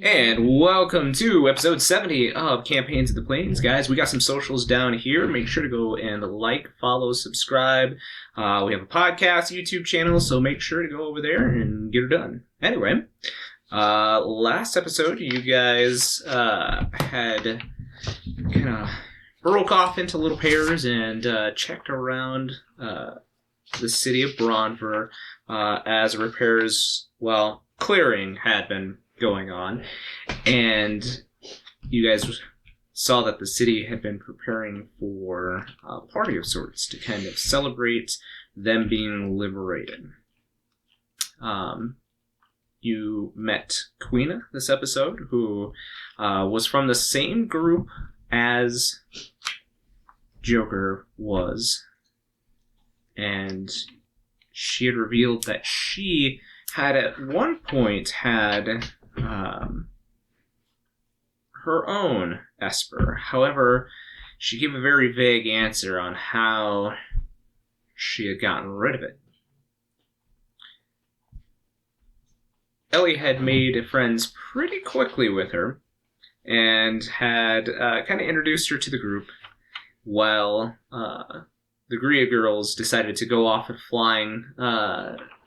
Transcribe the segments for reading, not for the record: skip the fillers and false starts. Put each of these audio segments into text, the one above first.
And welcome to episode 70 of Campaigns of the Plains. Guys, we got some socials down here. Make sure to go and like, follow, subscribe. We have a podcast, YouTube channel, so make sure to go over there and get it done. Anyway, last episode, you guys had kind of broke off into little pairs and checked around the city of Bronver as repairs, clearing had been going on, and you guys saw that the city had been preparing for a party of sorts to kind of celebrate them being liberated. You met Queena this episode, who was from the same group as Joker was, and she had revealed that she had at one point had her own Esper. However, she gave a very vague answer on how she had gotten rid of it. Ellie had made friends pretty quickly with her and had kind of introduced her to the group, while the Gria girls decided to go off and flying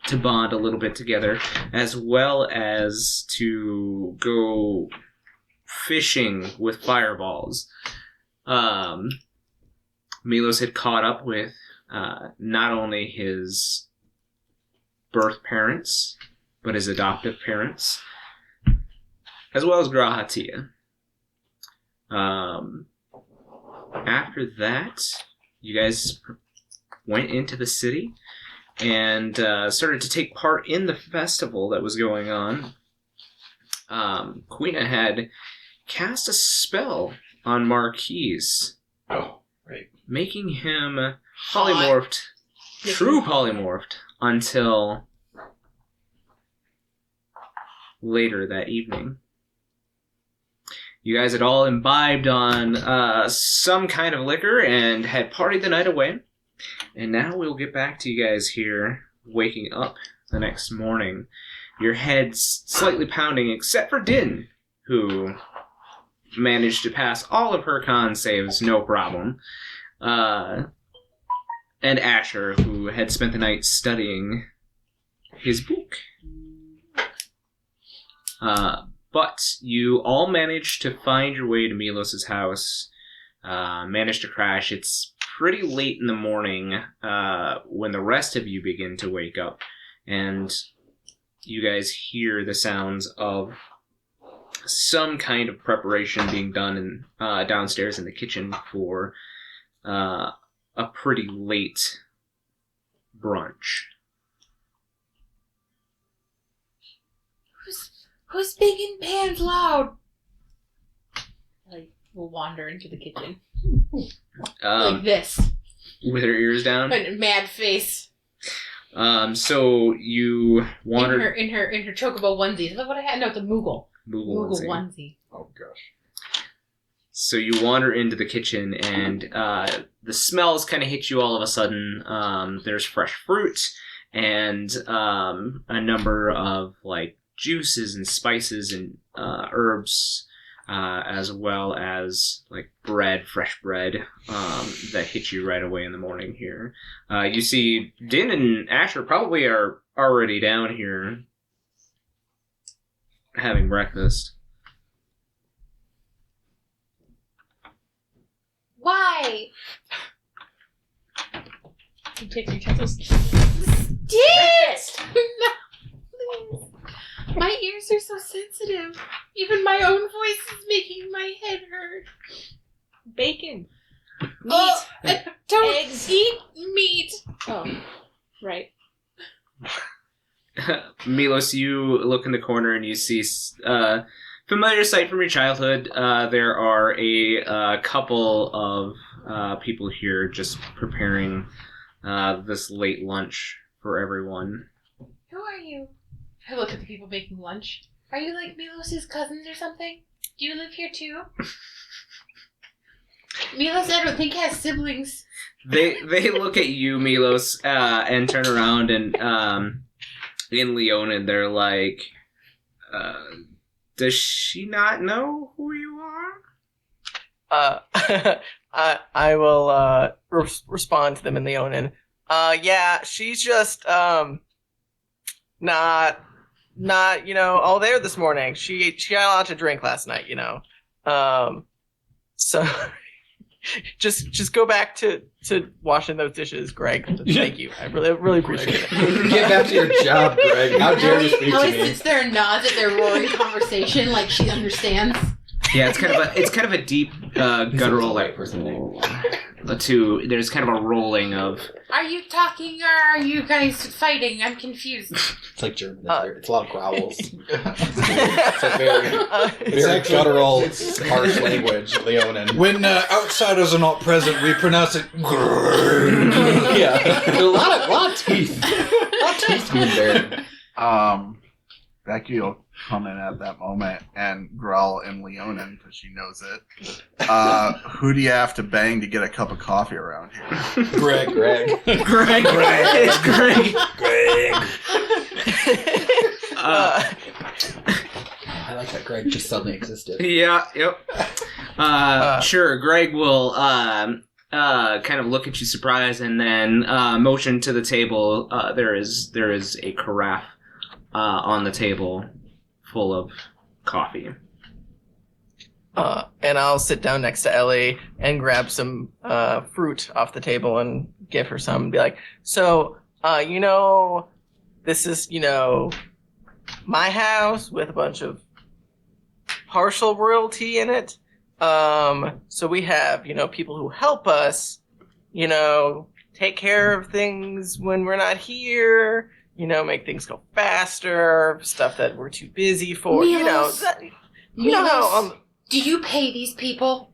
to bond a little bit together, as well as to go fishing with fireballs. Milos had caught up with not only his birth parents, but his adoptive parents, as well as Grahatia. After that, you guys went into the city and started to take part in the festival that was going on. Queena had cast a spell on Marquies. Oh, right. Making him polymorphed, true polymorphed, until later that evening. You guys had all imbibed on some kind of liquor and had partied the night away. And now we'll get back to you guys here, waking up the next morning. Your heads slightly pounding, except for Din, who managed to pass all of her con saves, no problem. And Asher, who had spent the night studying his book. But you all managed to find your way to Milos' house, managed to crash. It's pretty late in the morning when the rest of you begin to wake up, and you guys hear the sounds of some kind of preparation being done downstairs in the kitchen for a pretty late brunch. Who's speaking pans loud? I will wander into the kitchen. Like this. With her ears down? Mad face. So you wander... In her chocobo onesie. Is that what I had? No, it's a Moogle. Moogle onesie. Oh, gosh. So you wander into the kitchen, and the smells kind of hit you all of a sudden. There's fresh fruit, and a number of, juices and spices and herbs, as well as fresh bread that hit you right away in the morning here. You see Din and Asher probably are already down here having breakfast. Why? You take your utensils. Breakfast! No, please. My ears are so sensitive. Even my own voice is making my head hurt. Bacon. Meat. Oh, don't Eggs. eat meat. Oh, right. Milos, you look in the corner and you see familiar sight from your childhood. There are a couple of people here just preparing this late lunch for everyone. Who are you? I look at the people making lunch. Are you like Milos' cousins or something? Do you live here too? Milos, I don't think, has siblings. They look at you, Milos, and turn around and in Leonin they're like, Does she not know who you are? I will respond to them in Leonin. Yeah, she's just not all there this morning. She had a lot to drink last night, so just go back to washing those dishes, Greg. Thank you. I really appreciate it. Get back to your job, Greg. How dare you speak to Ellie me? sits there and nods at their roaring conversation like she understands. Yeah, it's kind of a deep guttural like there's kind of a rolling of. Are you talking or are you guys fighting? I'm confused. It's like German. It's a lot of growls. It's a very guttural, harsh language, Leonin. When outsiders are not present, we pronounce it. Yeah, a lot of teeth. A lot of teeth being there. Becky will come in at that moment and growl in Leonin because she knows it. Who do you have to bang to get a cup of coffee around here? Greg. It's Greg. I like that Greg just suddenly existed. Yeah. Yep. Sure. Greg will kind of look at you surprised and then motion to the table. There is a carafe on the table full of coffee. And I'll sit down next to Ellie and grab some fruit off the table and give her some and be like, so, this is, my house with a bunch of partial royalty in it. So we have, people who help us, take care of things when we're not here, make things go faster, stuff that we're too busy for, Milos. how... Do you pay these people?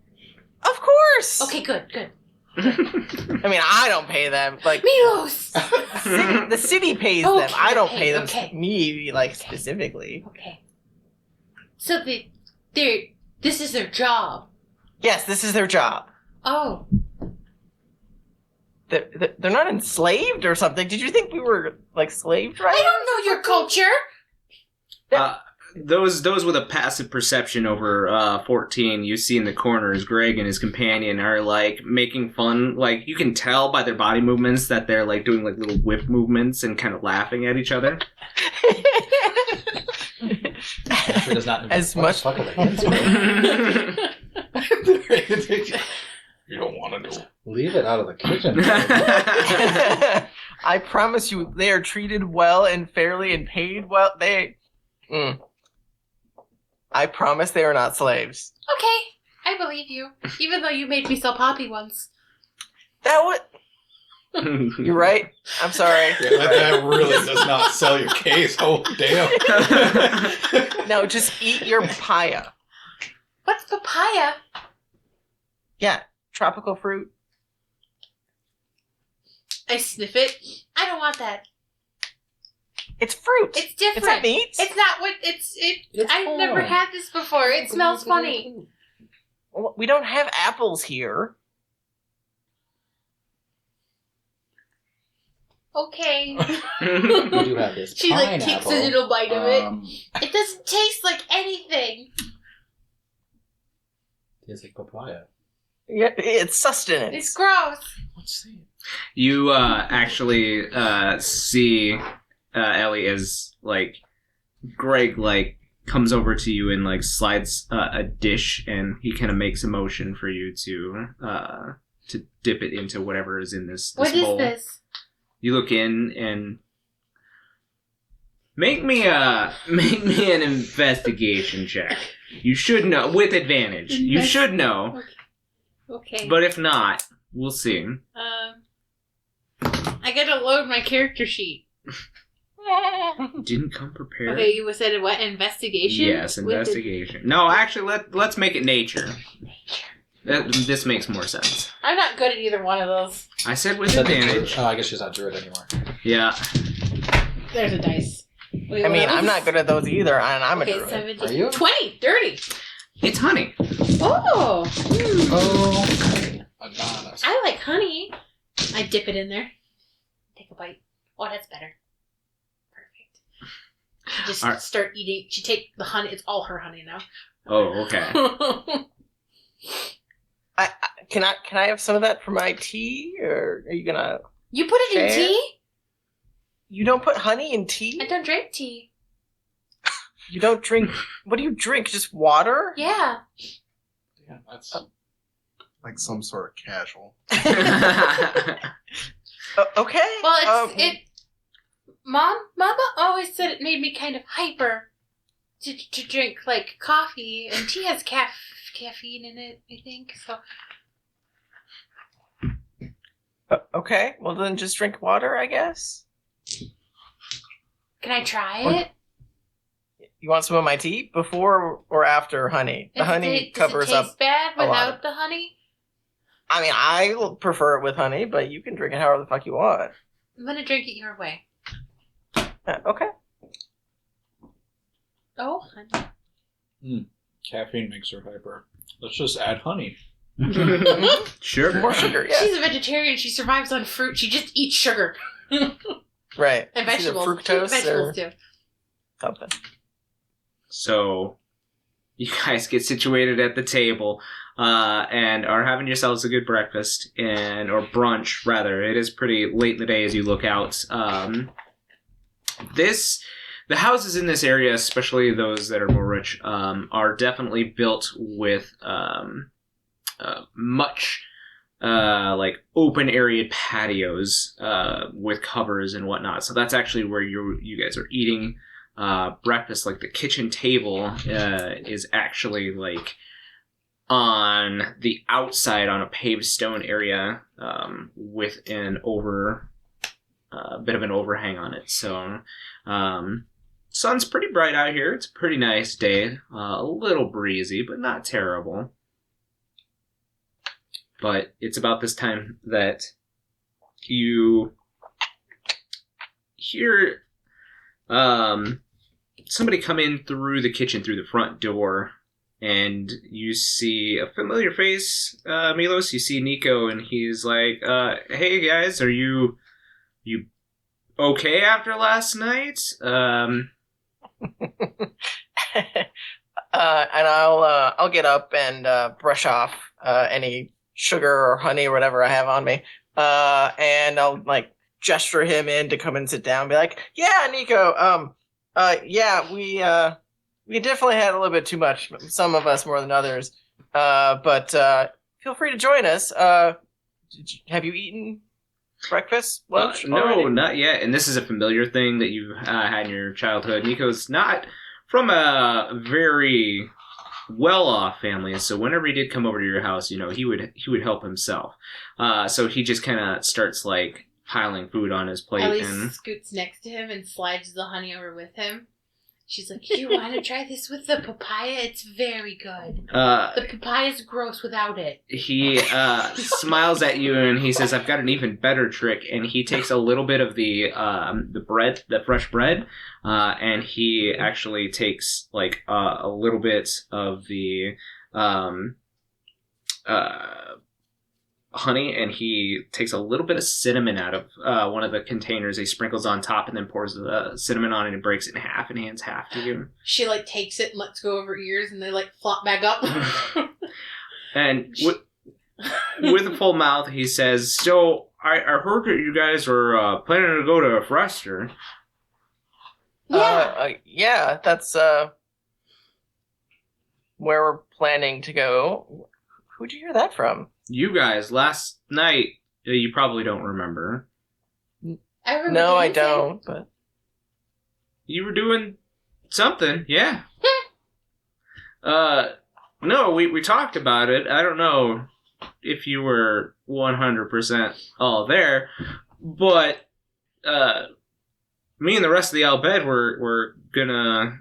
Of course! Okay, good. I mean, I don't pay them. Like, Milos! the city pays them. I don't pay them. Me, specifically. Okay. So this is their job. Yes, this is their job. Oh. They're not enslaved or something. Did you think we were slave drivers? I don't know your culture. Those with a passive perception over 14, you see in the corners, Greg and his companion are making fun. You can tell by their body movements that they're doing little whip movements and kind of laughing at each other. Does not as much. You don't want to know. Leave it out of the kitchen. I promise you, they are treated well and fairly and paid well. I promise they are not slaves. Okay, I believe you. Even though you made me sell poppy once. You're right. I'm sorry. That really does not sell your case. Oh, damn. No, just eat your papaya. What's papaya? Yeah, tropical fruit. I sniff it. I don't want that. It's fruit. It's different. It's not meat. It's not what I've never had this before. It smells funny. We don't have apples here. Okay. We do have this She takes a little bite of it. It doesn't taste like anything. It's like papaya. Yeah, it's sustenance. It's gross. Let's see. You actually see Ellie as Greg comes over to you and slides a dish, and he kind of makes a motion for you to dip it into whatever is in this What bowl. is this? You look in and make me an investigation check. You should know with advantage. You should know. Okay. But if not, we'll see. I gotta load my character sheet. Didn't come prepared. Okay, you said what? Investigation? Yes, investigation. No, actually, let's make it nature. This makes more sense. I'm not good at either one of those. I said with advantage. Oh, I guess she's not druid anymore. Yeah. There's a dice. Wait, I mean, what I'm else? not good at those either, and I'm a druid. 17. Are you? 20, 30. It's honey. Oh. Oh, Adonis. I like honey. I dip it in there. Take a bite. Oh, that's better. She just Alright. start eating. She take the honey. It's all her honey now. Oh, okay. Can I have some of that for my tea, or are you gonna? You put it in Share? tea? You don't put honey in tea? I don't drink tea. You don't drink. What do you drink? Just water? Yeah. Yeah, that's Like some sort of casual. Okay. Well, Mama always said it made me kind of hyper to drink like coffee, and tea has caffeine in it, I think. So Okay. Well, then just drink water, I guess. can I try Or- it? You want some of my tea before or after honey? The honey covers does it taste up. bad a lot without of- the honey? I mean, I prefer it with honey, but you can drink it however the fuck you want. I'm gonna drink it your way. Okay. Oh, honey. caffeine makes her hyper. Let's just add honey. Sure. More sugar. Yeah. She's a vegetarian. She survives on fruit. She just eats sugar Right. and It's either vegetables. fructose Vegetables or too. something. So, you guys get situated at the table and are having yourselves a good breakfast or brunch rather. It is pretty late in the day as you look out. The houses in this area, especially those that are more rich, are definitely built with much like open area patios with covers and whatnot. So that's actually where you guys are eating breakfast. Like the kitchen table is actually like on the outside on a paved stone area with an bit of an overhang on it. So sun's pretty bright out here. It's a pretty nice day. A little breezy, but not terrible. But it's about this time that you hear somebody come in through the kitchen, through the front door, and you see a familiar face, Milos. You see Nico, and he's like, hey guys, are you okay after last night? And I'll get up and brush off any sugar or honey or whatever I have on me, and I'll like gesture him in to come and sit down and be like, yeah, Nico, yeah, we definitely had a little bit too much, some of us more than others, but feel free to join us. Have you eaten breakfast, lunch? No, already? not yet. And this is a familiar thing that you've had in your childhood. Nico's not from a very well-off family, so whenever he did come over to your house, you know, he would help himself. So he just kind of starts like piling food on his plate. Ellie And scoots next to him and slides the honey over with him. She's like, you want to try this with the papaya? It's very good. The papaya's gross without it. he smiles at you and he says, I've got an even better trick. And he takes a little bit of the bread, the fresh bread, and he actually takes like a little bit of the honey, and he takes a little bit of cinnamon out of one of the containers. He sprinkles on top and then pours the cinnamon on it and breaks it in half and hands half to you. She like takes it and lets go of her ears, and they like flop back up. And with a full mouth, he says, so I heard that you guys were planning to go to a Frester. Yeah. Yeah, that's where we're planning to go. Who'd you hear that from? You guys, last night, you probably don't remember. I remember No, I dancing. don't, but You were doing something, yeah. No, we talked about it. I don't know if you were 100% all there, but me and the rest of the Al Bhed were gonna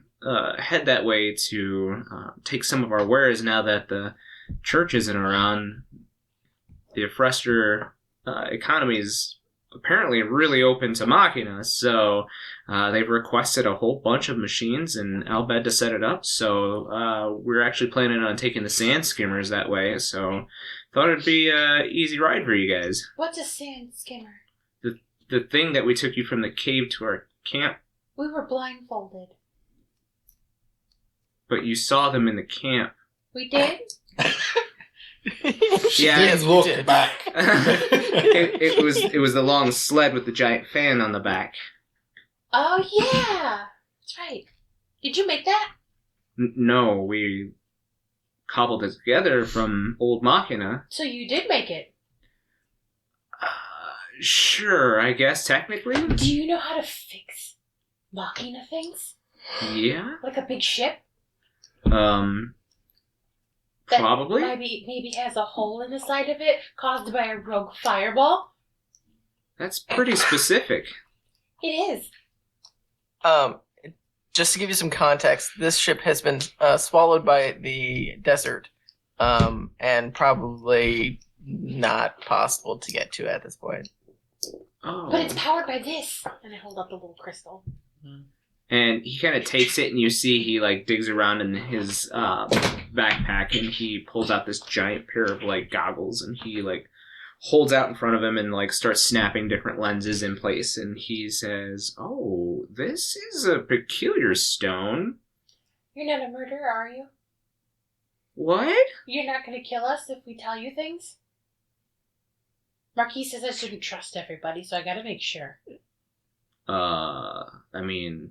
head that way to take some of our wares now that the church isn't around. The Frester economy is apparently really open to Machina, so they've requested a whole bunch of machines and Al Bhed to set it up, so we're actually planning on taking the sand skimmers that way, so thought it'd be an easy ride for you guys. What's a sand skimmer? The thing that we took you from the cave to our camp We were blindfolded. But you saw them in the camp. We did? Yeah, Please look back. it was the long sled with the giant fan on the back. Oh, yeah. That's right. Did you make that? No, we cobbled it together from old Machina. So you did make it. Sure, I guess, technically. Do you know how to fix Machina things? Yeah. Like a big ship? That Probably. Maybe has a hole in the side of it caused by a rogue fireball? That's pretty specific. It is. Just to give you some context, this ship has been swallowed by the desert, and probably not possible to get to at this point. Oh. But it's powered by this. And I hold up the little crystal. And he kind of takes it, and you see he, like, digs around in his backpack, and he pulls out this giant pair of, like, goggles, and he, like, holds out in front of him and, like, starts snapping different lenses in place, and he says, "Oh, this is a peculiar stone." You're not a murderer, are you? What? You're not going to kill us if we tell you things? Marquies says I shouldn't trust everybody, so I gotta make sure. I mean,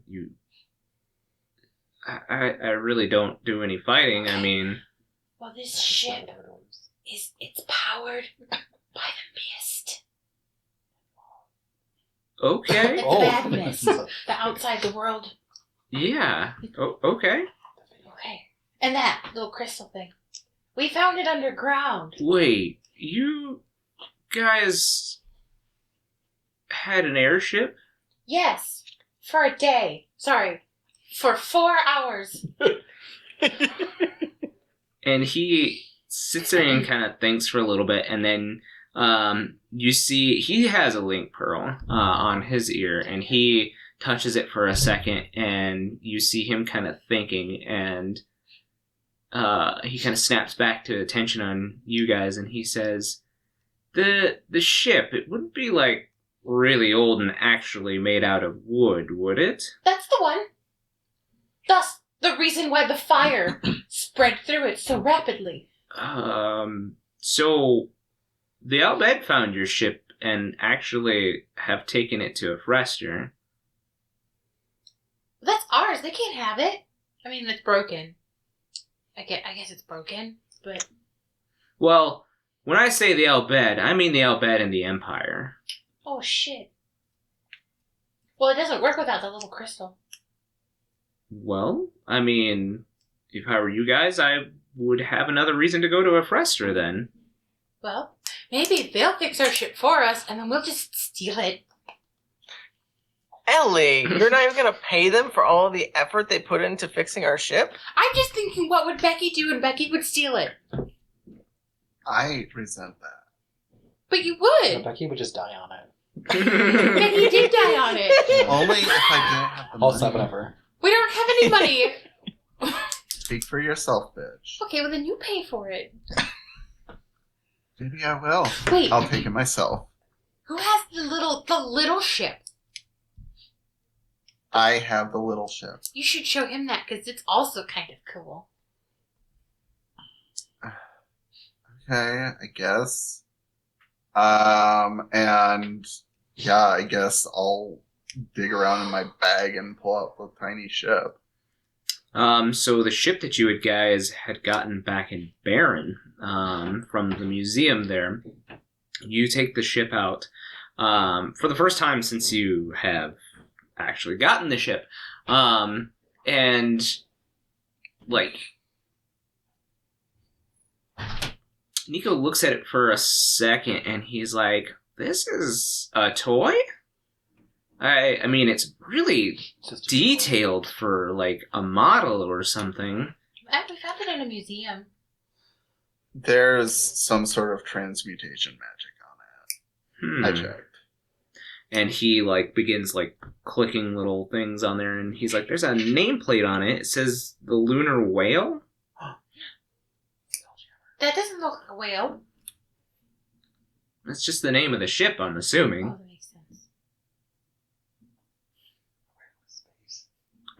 I really don't do any fighting. I mean... Well, this ship it's powered by the mist. Okay. The bad mist. The outside the world. Yeah. Okay. Okay. And that little crystal thing. We found it underground. Wait, you guys had an airship? Yes. For a day. Sorry. For 4 hours. And he sits there and kind of thinks for a little bit, and then you see he has a link pearl on his ear, and he touches it for a second, and you see him kind of thinking, and he kind of snaps back to attention on you guys, and he says, the ship, it wouldn't be like really old and actually made out of wood, would it? That's the one. Thus, the reason why the fire spread through it so rapidly. So the Albed found your ship and actually have taken it to a Frester. That's ours. They can't have it. I mean, it's broken. I guess it's broken, but... Well, when I say the Albed, I mean the Albed and the Empire. Oh, shit. Well, it doesn't work without the little crystal. Well, I mean, if I were you guys, I would have another reason to go to a Frester then. Well, maybe they'll fix our ship for us, and then we'll just steal it. Ellie, you're not even gonna pay them for all the effort they put into fixing our ship? I'm just thinking, what would Becky do, and Becky would steal it. I resent that. But you would. Becky would just die on it. Becky did die on it. Only if I don't have the All money. 7 of her. We don't have any money. Speak for yourself, bitch. Okay, well then you pay for it. Maybe I will. Wait. I'll take it myself. Who has the little ship? I have the little ship. You should show him that, because it's also kind of cool. Okay, I guess. And yeah, I guess I'll dig around in my bag and pull out the tiny ship. So the ship that you guys had gotten back in Baron, from the museum there, you take the ship out, for the first time since you have actually gotten the ship. And, like, Nico looks at it for a second, and he's like, "This is a toy? I mean, it's really detailed for, like, a model or something." We found it in a museum. There's some sort of transmutation magic on it. I checked. And he, like, begins, like, clicking little things on there, and he's like, "There's a nameplate on it. It says the Lunar Whale." That doesn't look like a whale. That's just the name of the ship, I'm assuming. Oh, that makes sense.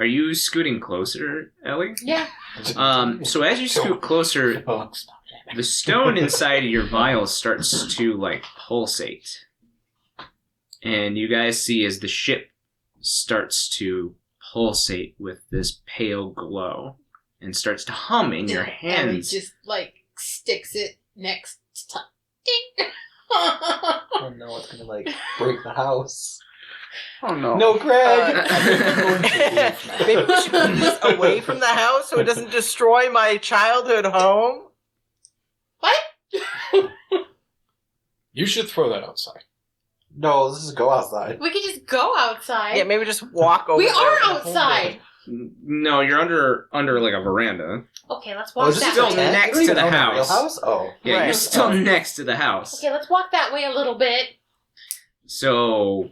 Are you scooting closer, Ellie? Yeah. So as you scoot closer, the stone inside of your vial starts to like pulsate. And you guys see as the ship starts to pulsate with this pale glow and starts to hum in your hands. Ellie just like sticks it next to ding. Oh no, it's gonna like break the house. Oh no. No, Greg! Maybe we should put this away from the house so it doesn't destroy my childhood home. What? You should throw that outside. No, let's just go outside. We could just go outside. Yeah, maybe just walk over. We there are and hold outside. it. No, you're under like a veranda. Okay, let's Oh, walk is this that still way. tent? next You to the don't own a house. real house? Oh. Yeah, you're Right. still next to the house. Okay, let's walk that way a little bit. So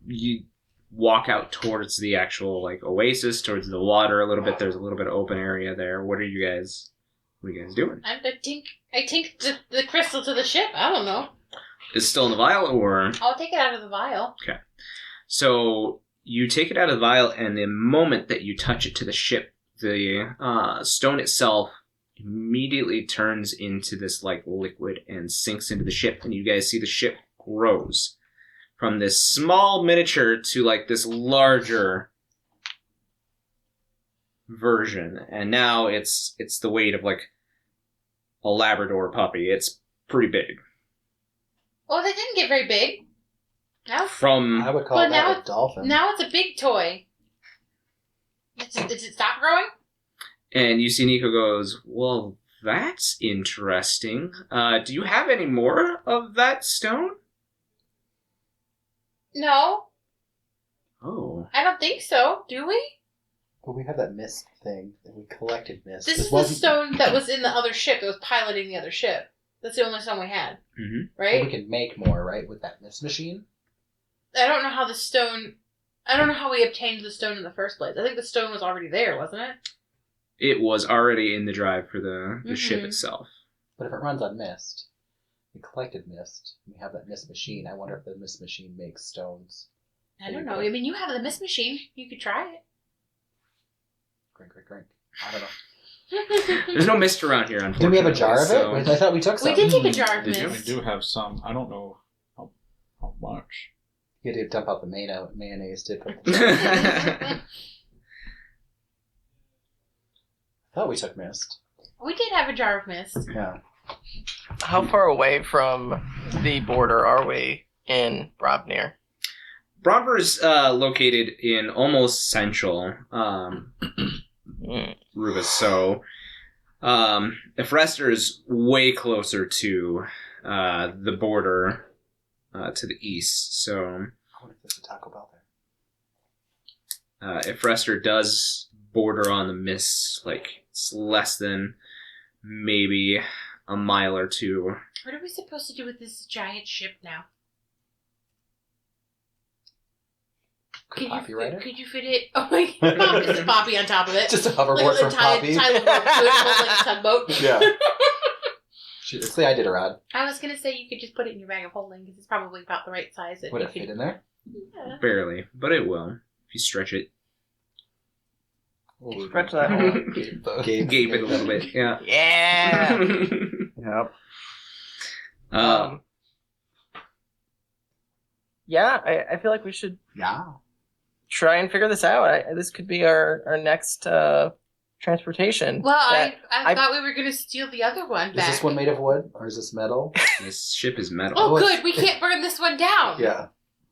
you walk out towards the actual like oasis, towards the water a little bit. There's a little bit of open area there. What are you guys doing? I tink the crystal to the ship. I don't know. Is it still in the vial or? I'll take it out of the vial. So you take it out of the vial, and the moment that you touch it to the ship, the stone itself immediately turns into this like liquid and sinks into the ship, and you guys see the ship grows from this small miniature to like this larger version, and now it's the weight of like a Labrador puppy. It's pretty big. Oh, they didn't get very big. Now, From I would call Well, that now a dolphin. now it's a big toy. Did it stop growing? And you see Nico goes, well, that's interesting. Do you have any more of that stone? No, Oh. I don't think so. Do we? But we have that mist thing that we collected mist. This is the wasn't- stone that was in the other ship that was piloting the other ship. That's the only stone we had, Mm-hmm. right? We can make more, right, with that mist machine? I don't know how we obtained the stone in the first place. I think the stone was already there, wasn't it? It was already in the drive for the ship Mhm. itself. But if it runs on mist, we collected mist, and we have that mist machine, I wonder if the mist machine makes stones. I don't know. I mean, you have the mist machine. You could try it. Drink. I don't know. There's no mist around here, unfortunately. Did we have a jar of so- it? I thought we took some. We did take a jar of We mist. do have some. I don't know how much. You had to dump out the mayonnaise, did put Mm-hmm. I thought we took mist. We did have a jar of mist. Yeah. How far away from the border are we in Brobnir? Bromber's located in almost central Rubus, so Efrester is way closer to the border to the east. So I wonder if there's a Taco Bell there. Efrester does border on the mist, like it's less than maybe a mile or two. What are we supposed to do with this giant ship now? Could Poppy ride it? Could you fit it? Oh my God, just a Poppy on top of it. Just a hoverboard Like from tie Poppy. the rope to it, hold like a tugboat. Yeah. It's the Iditarod. I was gonna say you could just put it in your bag of holding because it's probably about the right size. That Would you it could... fit in there? Yeah. Barely, but it will if you stretch it. Stretch that hole. Gape it a little bit, yeah. Yeah. Yep. Yeah, I feel like we should Yeah. try and figure this out. This could be our next transportation. Well, That- I thought we were gonna steal the other one Is back. this one made of wood or is this metal? This ship is metal. Oh, Oh, it's- good. We can't burn this one down. Yeah.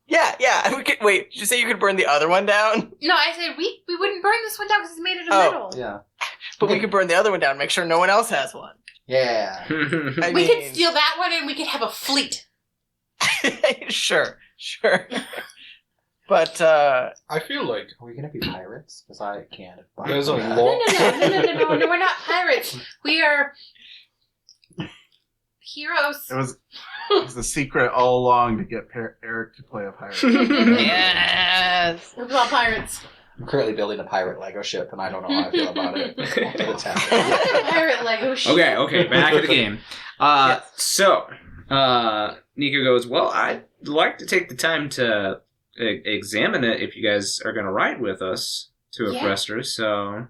Yeah. We could, wait, did you say you could burn the other one down? No, I said we wouldn't burn this one down because it's made out of Oh, metal. Yeah. But we could burn the other one down, make sure no one else has one. Yeah. I We mean, could steal that one and we could have a fleet. Sure. But I feel like Are we gonna be pirates? Because I can't. there's a No, lot. no, we're not pirates. We are heroes. It was the secret all along to get Eric to play a pirate. yes. We're all pirates. I'm currently building a pirate Lego ship, and I don't know how I feel about it. It's happening. Pirate Lego ship. Okay, back to the game. Yes. So, Nico goes, well, I'd like to take the time to examine it if you guys are going to ride with us to a Frester, so...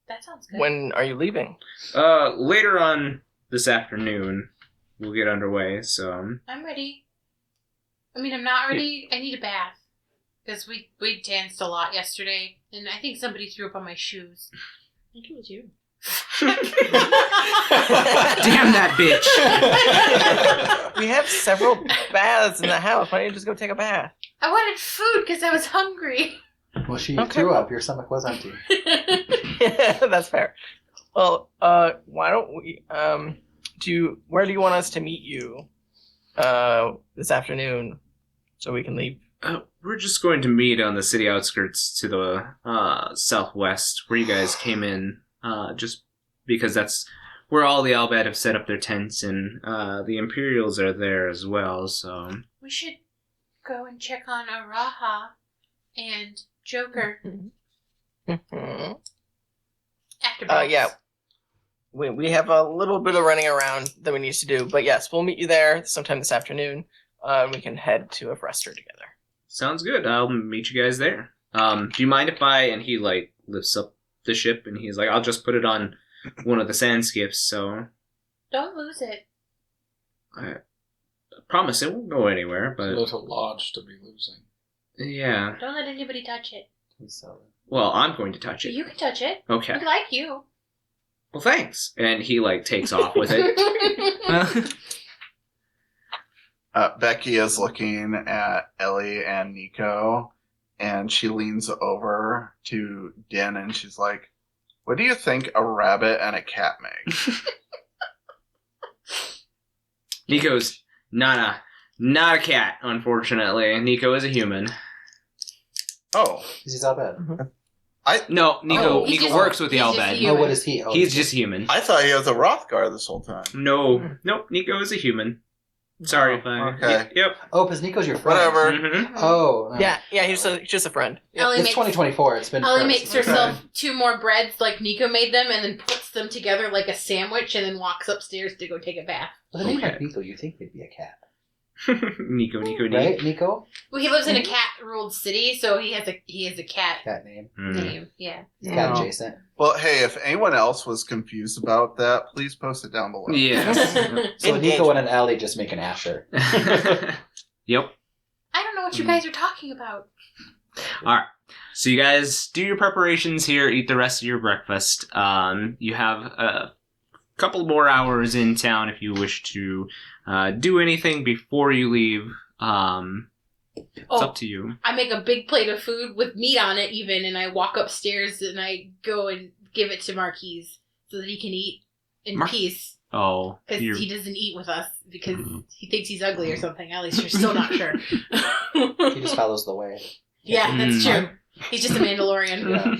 That sounds good. When are you leaving? Later on this afternoon, we'll get underway, so... I'm ready. I mean, I'm not ready. I need a bath. Because we danced a lot yesterday, and I think somebody threw up on my shoes. I think it was you. Damn that bitch! We have several baths in the house. Why don't you just go take a bath? I wanted food because I was hungry. Well, she threw up. Your stomach was empty. Yeah, that's fair. Well, why don't we, where do you want us to meet you, this afternoon so we can leave? We're just going to meet on the city outskirts to the, southwest, where you guys came in, just because that's where all the Albad have set up their tents, and, the Imperials are there as well, so... We should go and check on Araha and Joker. Mm-hmm. After baths. Yeah. We have a little bit of running around that we need to do, but yes, we'll meet you there sometime this afternoon. We can head to a Frester together. Sounds good. I'll meet you guys there. Do you mind if and he, lifts up the ship, and he's like, I'll just put it on one of the sand skiffs, so... Don't lose it. I promise it won't go anywhere, but... It's a little large to be losing. Yeah. Don't let anybody touch it. Well, I'm going to touch it. You can touch it. Okay. We like you. Well, thanks. And he, takes off with it. Becky is looking at Ellie and Nico, and she leans over to Din, and she's like, what do you think a rabbit and a cat make? Nico's not a cat, unfortunately. Nico is a human. Oh. He's Albad. Mm-hmm. No, Nico works with the he's just Albad. human. Oh, what is he? Oh, He's just human. I thought he was a Rothgar this whole time. Nope, Nico is a human. Sorry if I... Okay. Yep. Oh, because Nico's your friend. Whatever. Mm-hmm. Oh. No. Yeah, he's just a friend. Ellie It's makes, 2024. It's been. Ellie first. makes herself 2 more breads like Nico made them and then puts them together like a sandwich and then walks upstairs to go take a bath. With a name Okay. like Nico, you think he'd be a cat, Nico. right? Nico, Well, he lives in a cat-ruled city, so he has a cat cat name. name. Yeah. He's cat Oh. adjacent. Well, hey, if anyone else was confused about that, please post it down below. Yes. So Nico and an Ellie just make an Asher. Yep. I don't know what you guys are talking about. Alright. So you guys do your preparations here, eat the rest of your breakfast. You have a couple more hours in town if you wish to do anything before you leave. It's up to you. I make a big plate of food with meat on it even, and I walk upstairs and I go and give it to Marquies so that he can eat in peace. Oh. Because he doesn't eat with us because he thinks he's ugly or something. At least you're still not sure. He just follows the way. Yeah, that's true. He's just a Mandalorian. Yeah.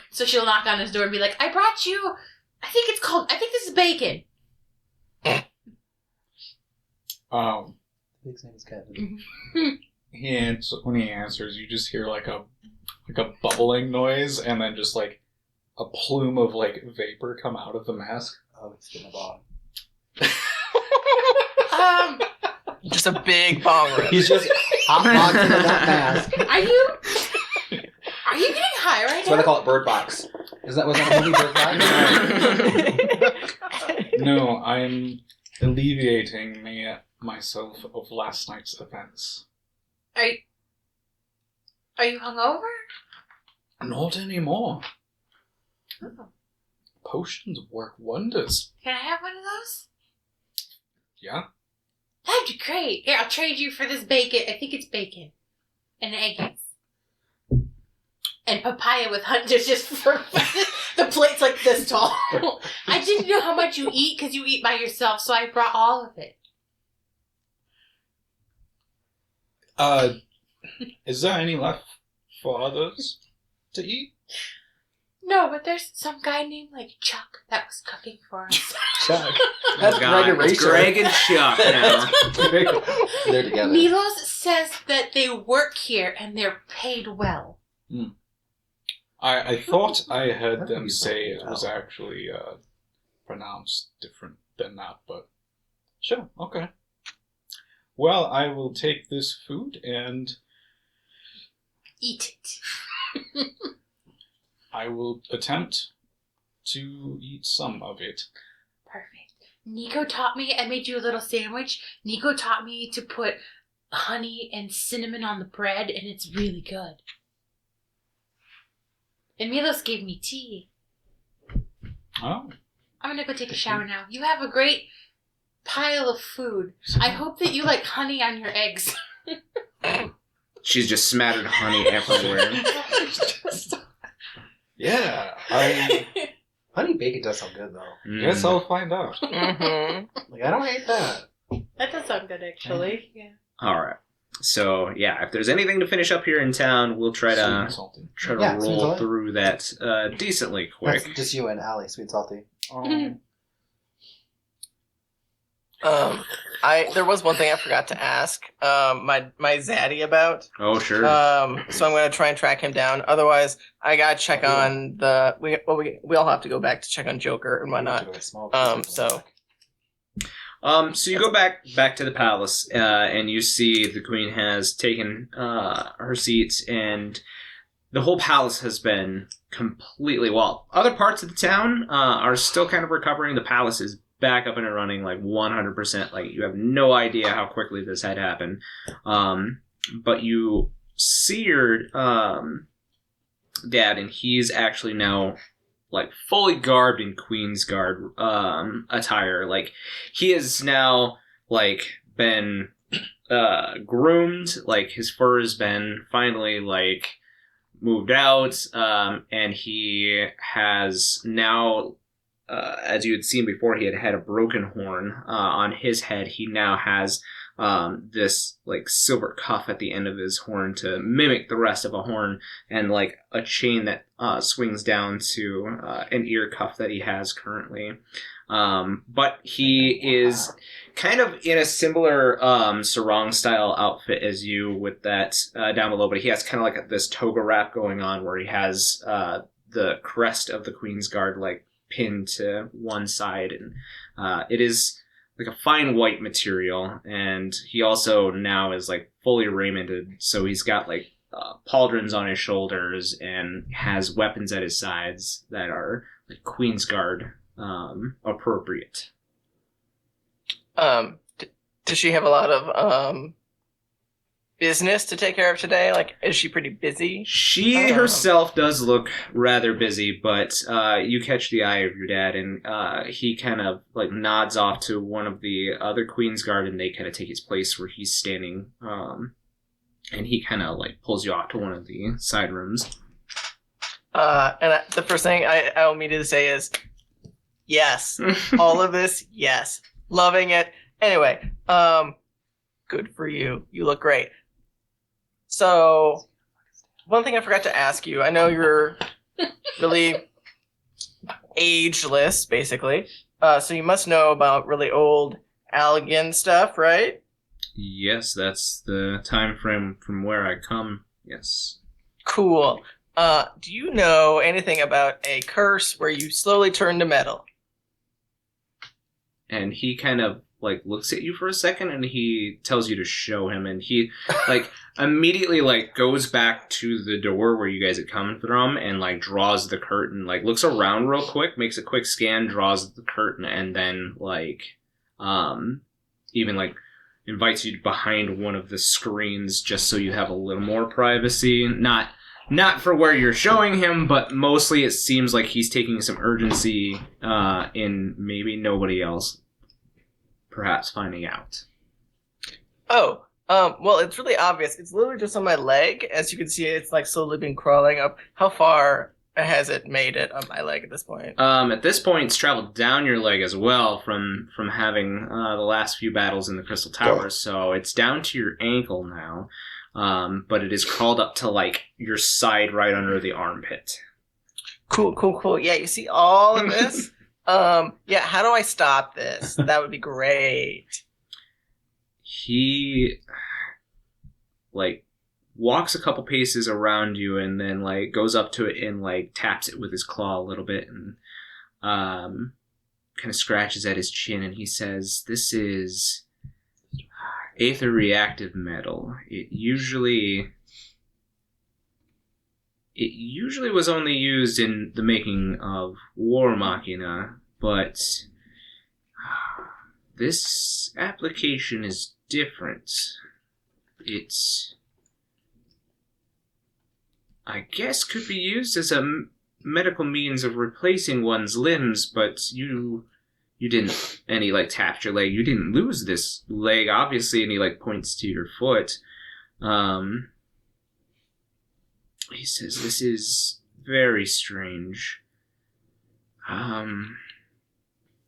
So she'll knock on his door and be like, I brought you, I think this is bacon. His name is Kevin. When he answers, you just hear like a bubbling noise, and then just a plume of vapor come out of the mask. Oh, it's getting a bong. Just a big bong rip. He's just hotboxing in that mask. Are you getting high right That's why now? they call it Bird Box. Was that a movie Bird Box? No, I'm alleviating myself of last night's events. Are you hungover? Not anymore. Oh. Potions work wonders. Can I have one of those? Yeah? That'd be great. Here, I'll trade you for this bacon. I think it's bacon. And eggs. And papaya with hunters just for the plate's like this tall. I didn't know how much you eat because you eat by yourself, so I brought all of it. Is there any left for others to eat? No, but there's some guy named Chuck that was cooking for us. Chuck. That's Greg It's Eraser. Greg and Chuck now. They're together. Milos says that they work here and they're paid well. I thought I heard That them would be say it something was else. actually pronounced different than that, but sure, okay. Well, I will take this food and Eat it. I will attempt to eat some of it. Perfect. Nico taught me, I made you a little sandwich. Nico taught me to put honey and cinnamon on the bread, and it's really good. And Milos gave me tea. Oh. I'm gonna go take a shower now. You have a great pile of food. I hope that you like honey on your eggs. She's just smattered honey everywhere. Yeah, honey bacon does sound good though. Guess I'll find out. Mm-hmm. Like I don't hate that. That does sound good, actually. Yeah. All right. So yeah, if there's anything to finish up here in town, we'll try Sweet to and salty. try to Yeah, sweet and roll salty. through that decently quick. That's just you and Allie, sweet and salty. There was one thing I forgot to ask my zaddy about. Oh sure. So I'm gonna try and track him down. Otherwise, I gotta check on the we all have to go back to check on Joker and whatnot. So you go back to the palace, and you see the queen has taken her seat, and the whole palace has been completely. Well, other parts of the town are still kind of recovering. The palace is back up and running, like 100%. Like you have no idea how quickly this had happened. But you see your dad, and he's actually now like fully garbed in Queen's Guard attire. Like he is now like been groomed, like his fur has been finally like moved out, and he has now as you had seen before, he had a broken horn on his head. He now has this like silver cuff at the end of his horn to mimic the rest of a horn, and like a chain that swings down to an ear cuff that he has currently. But he is kind of in a similar sarong style outfit as you with that down below, but he has kind of like this toga wrap going on where he has the crest of the Queen's Guard like pinned to one side, and it is like a fine white material, and he also now is like fully raimented, so he's got like pauldrons on his shoulders and has weapons at his sides that are like Queen's Guard appropriate. Does she have a lot of business to take care of today? Like, is she pretty busy? She herself does look rather busy, but you catch the eye of your dad, and he kind of like nods off to one of the other Queen's Guard, and they kind of take his place where he's standing, and he kind of like pulls you off to one of the side rooms. The first thing I'll immediately say is, yes, all of this, yes, loving it. Anyway, good for you. You look great. So, one thing I forgot to ask you. I know you're really ageless, basically. So you must know about really old Allegan stuff, right? Yes, that's the time frame from where I come. Yes. Cool. Do you know anything about a curse where you slowly turn to metal? And he kind of like looks at you for a second, and he tells you to show him, and he like immediately like goes back to the door where you guys had come from, and like draws the curtain, like looks around real quick, makes a quick scan, draws the curtain, and then like even like invites you behind one of the screens just so you have a little more privacy. Not for where you're showing him, but mostly it seems like he's taking some urgency in maybe nobody else perhaps finding out. Oh, well, it's really obvious. It's literally just on my leg. As you can see, it's like slowly been crawling up. How far has it made it on my leg at this point? At this point, it's traveled down your leg as well from having the last few battles in the Crystal Towers, so it's down to your ankle now. But it is crawled up to like your side right under the armpit. Cool. Yeah, you see all of this? Yeah, how do I stop this? That would be great. He like walks a couple paces around you and then like goes up to it and like taps it with his claw a little bit and kind of scratches at his chin, and he says, "This is aether reactive metal. It usually it usually was only used in the making of War Machina, but this application is different. It's, I guess, could be used as a medical means of replacing one's limbs, but you didn't, and he like tapped your leg, you didn't lose this leg, obviously, and he like points to your foot. He says, this is very strange.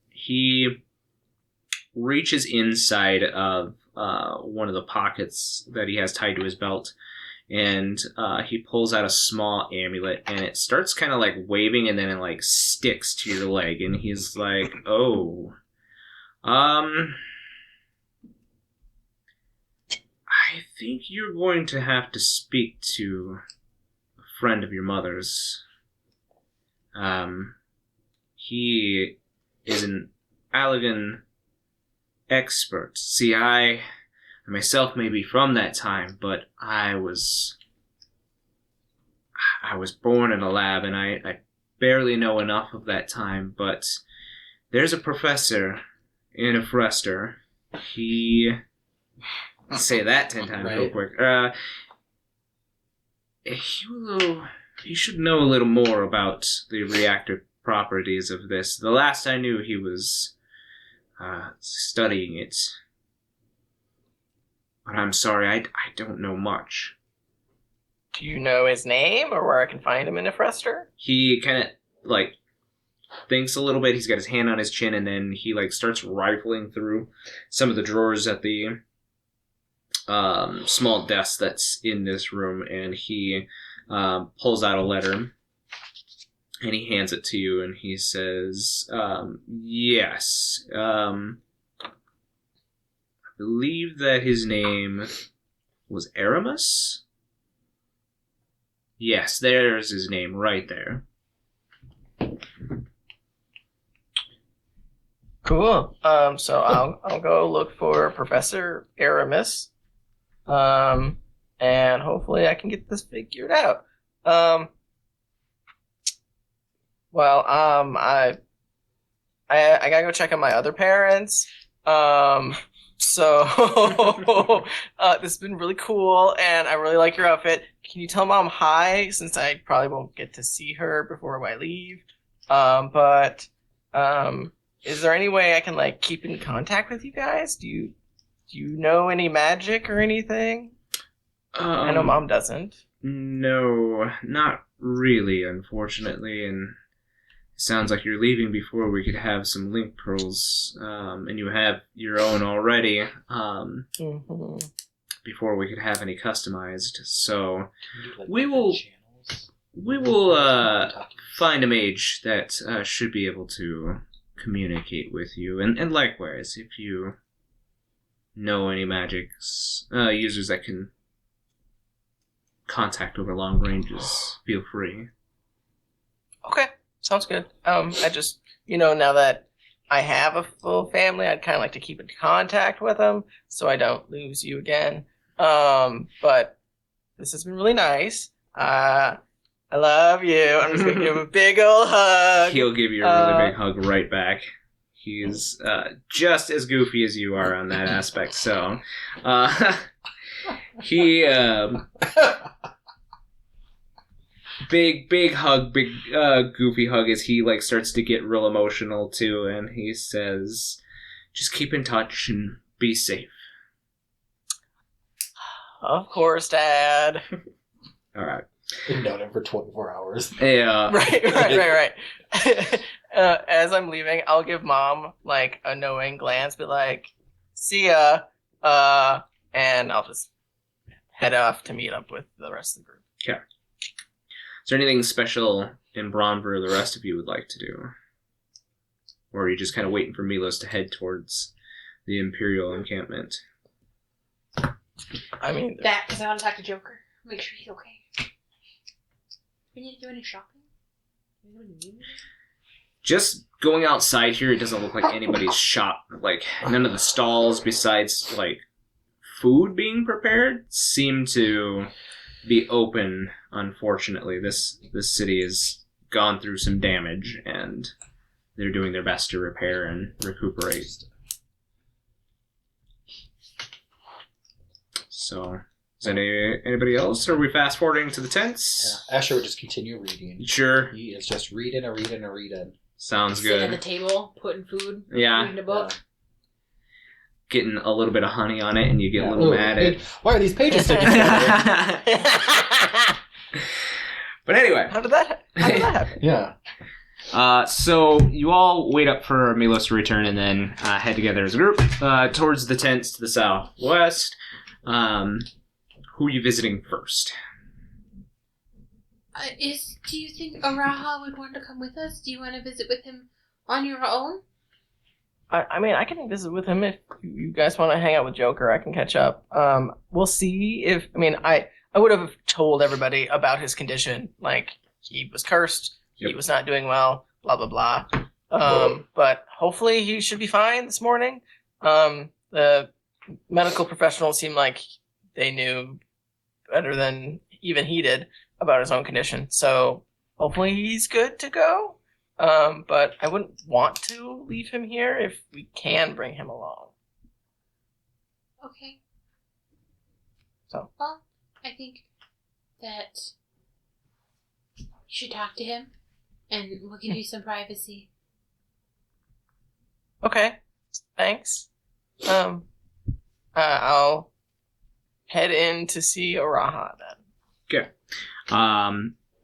He reaches inside of one of the pockets that he has tied to his belt, and he pulls out a small amulet, and it starts kind of like waving, and then it like sticks to your leg, and he's like, oh, I think you're going to have to speak to a friend of your mother's. He is an Allegan expert. See, I myself may be from that time, but I was born in a lab, and I barely know enough of that time, but there's a professor in a Frester. He... say that 10 times real quick. He should know a little more about the reactor properties of this. The last I knew, he was studying it. But I'm sorry, I don't know much. Do you know his name or where I can find him in a Frester? He kind of, like, thinks a little bit. He's got his hand on his chin, and then he, like, starts rifling through some of the drawers at the small desk that's in this room, and he pulls out a letter, and he hands it to you, and he says, yes, I believe that his name was Aramis? Yes, there's his name right there. Cool. So I'll go look for Professor Aramis. And hopefully I can get this figured out. I gotta go check on my other parents. So this has been really cool, and I really like your outfit. Can you tell Mom hi, since I probably won't get to see her before I leave? Is there any way I can like keep in contact with you guys? Do you know any magic or anything? I know Mom doesn't. No, not really, unfortunately, and it sounds like you're leaving before we could have some link pearls, and you have your own already, before we could have any customized. So we will find a mage that should be able to communicate with you, and likewise, if you know any magics users that can contact over long ranges, feel free. Okay, sounds good. I just, now that I have a full family, I'd kind of like to keep in contact with them so I don't lose you again. But this has been really nice. I love you. I'm just gonna give him a big old hug. He'll give you a really big hug right back. He's just as goofy as you are on that aspect. So, he big hug, big goofy hug as he like starts to get real emotional too, and he says, "Just keep in touch and be safe." Of course, Dad. All right. Been known him for 24 hours. Yeah. Right. As I'm leaving, I'll give Mom like a knowing glance, but like, see ya, and I'll just head off to meet up with the rest of the group. Okay. Is there anything special in Bronver the rest of you would like to do? Or are you just kind of waiting for Milos to head towards the Imperial encampment? I mean... That, because I want to talk to Joker. Make sure he's okay. We need to do any shopping? Just going outside here, it doesn't look like anybody's shop. Like, none of the stalls besides, like, food being prepared seem to be open unfortunately, this city has gone through some damage, and they're doing their best to repair and recuperate. So, is anybody else? Or are we fast forwarding to the tents? Yeah. Asher would just continue reading. Sure. He is just reading. Sounds Sit at the good. table, putting food, Yeah. reading a book. Getting a little bit of honey on it, and you get a little mad at. Why are these pages sticking together? But anyway. How did that happen? Yeah. So you all wait up for Milos to return and then head together as a group towards the tents to the southwest. Who are you visiting first? Do you think Araha would want to come with us? Do you want to visit with him on your own? I mean, I can visit with him if you guys want to hang out with Joker. I can catch up. We'll see if... I mean, I would have told everybody about his condition. Like, he was cursed. He was not doing well. Blah, blah, blah. But hopefully he should be fine this morning. The medical professionals seem like they knew better than even he did about his own condition. So hopefully he's good to go. But I wouldn't want to leave him here if we can bring him along. Okay. So. Well, I think that you should talk to him, and we'll give you some privacy. Okay. Thanks. I'll head in to see Araha then. Okay.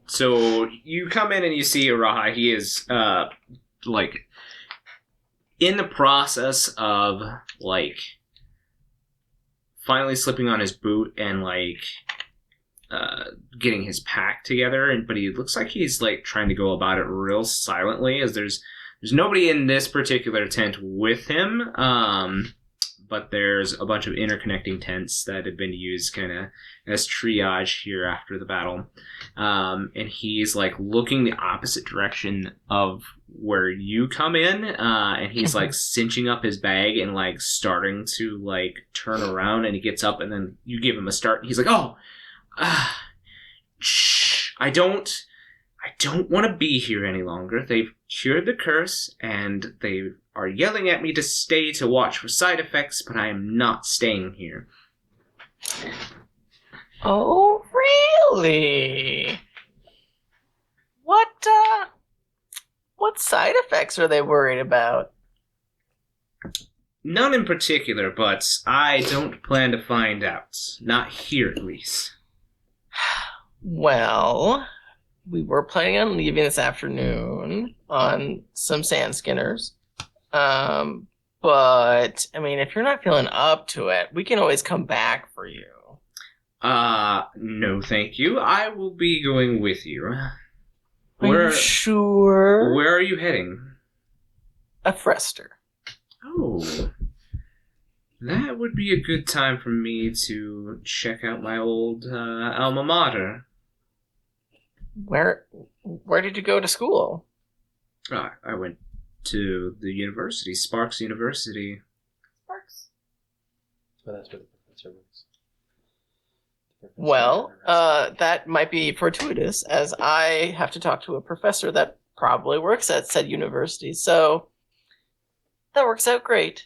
So you come in and you see Araha. He is like in the process of like finally slipping on his boot and like getting his pack together, but he looks like he's like trying to go about it real silently, as there's nobody in this particular tent with him, but there's a bunch of interconnecting tents that have been used kind of as triage here after the battle, and he's like looking the opposite direction of where you come in, and he's like cinching up his bag and like starting to like turn around, and he gets up, and then you give him a start, and he's like, oh, shh, I don't want to be here any longer. They've cured the curse, and they are yelling at me to stay to watch for side effects, but I am not staying here. Oh, really? What side effects are they worried about? None in particular, but I don't plan to find out. Not here, at least. Well, we were planning on leaving this afternoon on some sand skinners. But, I mean, if you're not feeling up to it, we can always come back for you. No thank you. I will be going with you. Are you sure? Where are you heading? A Frester. Oh. That would be a good time for me to check out my old alma mater. Where did you go to school? I went to the university, Sparks University. Sparks. So that's where the professor works. Well, that might be fortuitous, as I have to talk to a professor that probably works at said university, so that works out great.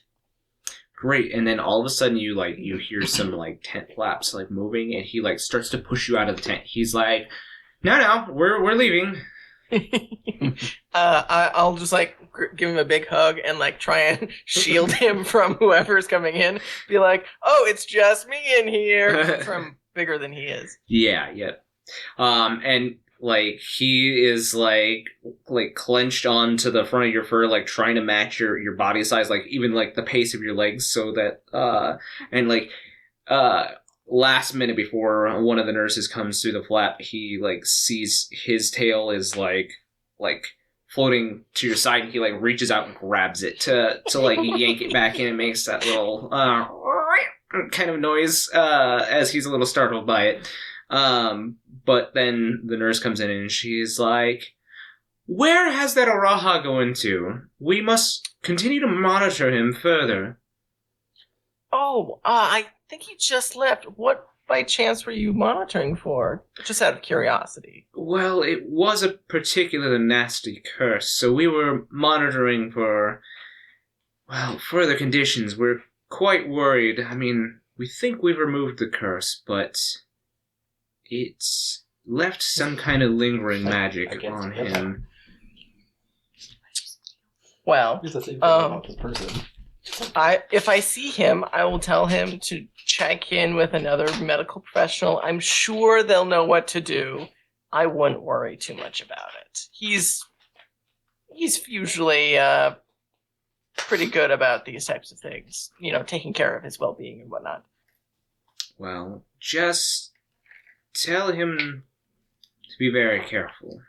Great, and then all of a sudden you hear some like tent flaps like moving, and he like starts to push you out of the tent. He's like, "No, we're leaving." I'll just like give him a big hug and like try and shield him from whoever's coming in. Be like, "Oh, it's just me in here." From bigger than he is. Yeah. And like he is like clenched onto the front of your fur, like trying to match your body size, like even like the pace of your legs, so that and like last minute before one of the nurses comes through the flap, he like sees his tail is like floating to your side, and he like reaches out and grabs it to like yank it back in, and makes that little kind of noise as he's a little startled by it. But then the nurse comes in and she's like, "Where has that Araha gone to? We must continue to monitor him further." Oh, I think he just left. What by chance were you monitoring for? Just out of curiosity. Well, it was a particularly nasty curse, so we were monitoring for, well, further conditions. We're quite worried. I mean, we think we've removed the curse, but it's left some kind of lingering magic on him. Well, He's the same thing about this person. if I see him, I will tell him to check in with another medical professional. I'm sure they'll know what to do. I wouldn't worry too much about it. He's usually pretty good about these types of things. You know, taking care of his well-being and whatnot. Well, just tell him to be very careful.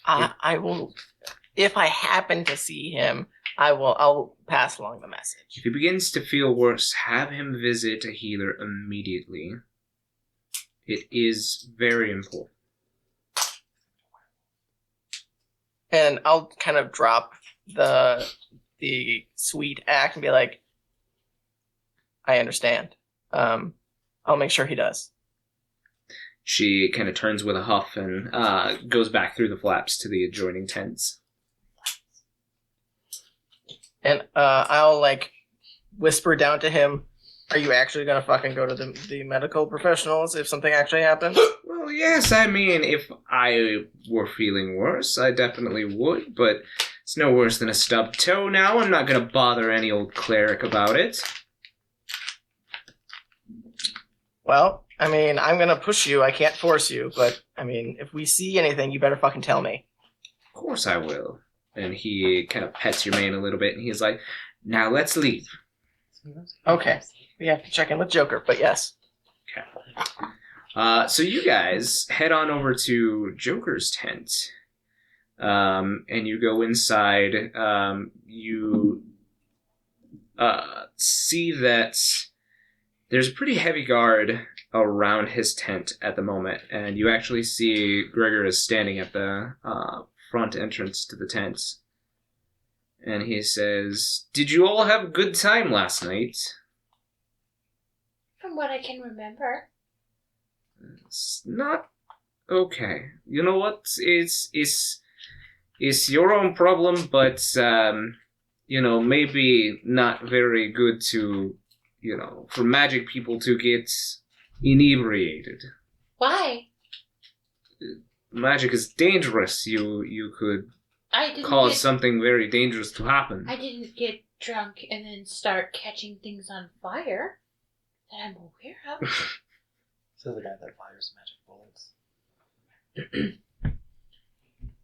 I will. If I happen to see him, I'll pass along the message. If he begins to feel worse, have him visit a healer immediately. It is very important. And I'll kind of drop the sweet act and be like, I understand. I'll make sure he does. She kind of turns with a huff and goes back through the flaps to the adjoining tents. And I'll like whisper down to him, are you actually gonna fucking go to the medical professionals if something actually happens? Well, yes, I mean, if I were feeling worse, I definitely would, but it's no worse than a stubbed toe now. I'm not gonna bother any old cleric about it. Well, I mean, I'm gonna push you, I can't force you, but I mean, if we see anything, you better fucking tell me. Of course I will. And he kind of pets your mane a little bit, and he's like, now let's leave. Okay. We have to check in with Joker, but yes. Okay. So you guys head on over to Joker's tent. And you go inside. You see that there's a pretty heavy guard around his tent at the moment. And you actually see Gregor is standing at the front entrance to the tent. And he says, did you all have a good time last night? From what I can remember. It's not okay. You know what? It's your own problem, but maybe not very good to, for magic people to get inebriated. Why? Magic is dangerous. You could cause something very dangerous to happen. I didn't get drunk and then start catching things on fire that I'm aware of. Says the guy that fires magic bullets.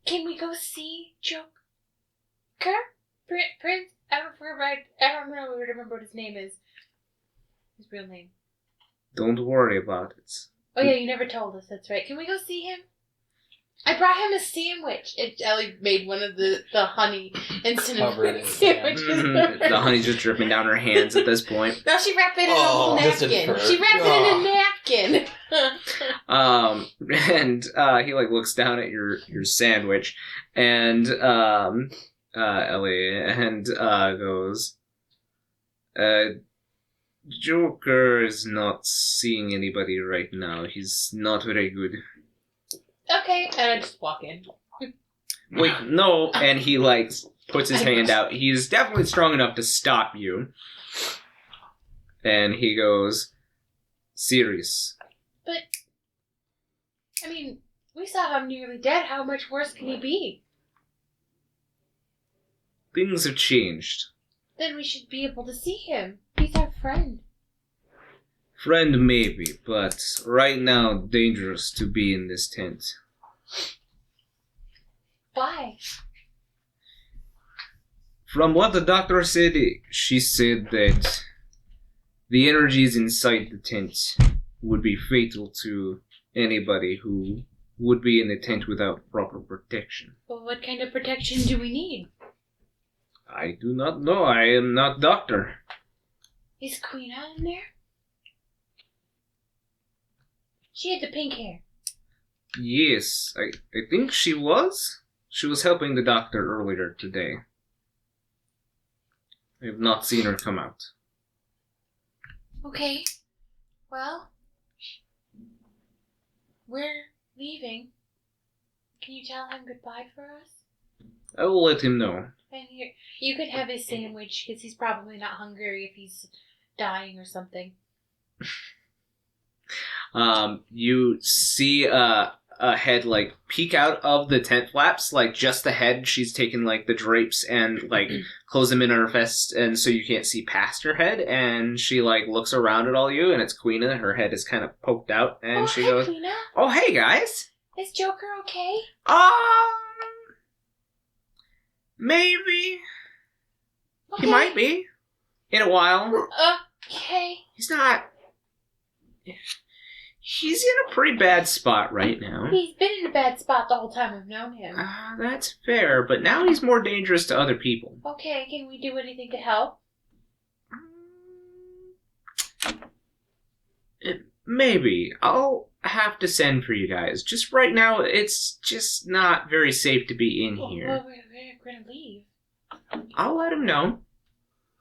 Can we go see Joker? Prince? I don't remember what his name is. His real name. Don't worry about it. Oh yeah, you never told us, that's right. Can we go see him? I brought him a sandwich. Ellie made one of the honey and cinnamon sandwiches. The honey's just dripping down her hands at this point. No, she wrapped it in a little napkin. She wrapped it in a napkin. And he looks down at your sandwich, and Ellie, and goes, Joker is not seeing anybody right now. He's not very good. Okay, and I just walk in. Wait, no, and he puts his hand out. He's definitely strong enough to stop you. And he goes, serious. But, I mean, we saw him nearly dead. How much worse can he be? Things have changed. Then we should be able to see him. He's our friend. Friend maybe, but right now dangerous to be in this tent. Why? From what the doctor said, she said that the energies inside the tent would be fatal to anybody who would be in the tent without proper protection. Well, what kind of protection do we need? I do not know. I am not doctor. Is Queen in there? She had the pink hair. Yes, I think she was. She was helping the doctor earlier today. I have not seen her come out. Okay. Well, we're leaving. Can you tell him goodbye for us? I will let him know. And you can have his sandwich, because he's probably not hungry if he's dying or something. You see a head like peek out of the tent flaps, like just the head. She's taken like the drapes and like close them in on her fist, and so you can't see past her head. And she like looks around at all you, and it's Queena. Her head is kind of poked out, and she goes, Queena. "Oh, hey guys. Is Joker okay? Maybe Okay. he might be in a while. Okay. He's not. He's in a pretty bad spot right now. He's been in a bad spot the whole time we've known him. That's fair, but now he's more dangerous to other people. Okay, can we do anything to help? Maybe. I'll have to send for you guys. Just right now, it's just not very safe to be in here. Well, we're gonna leave. I'll let him know.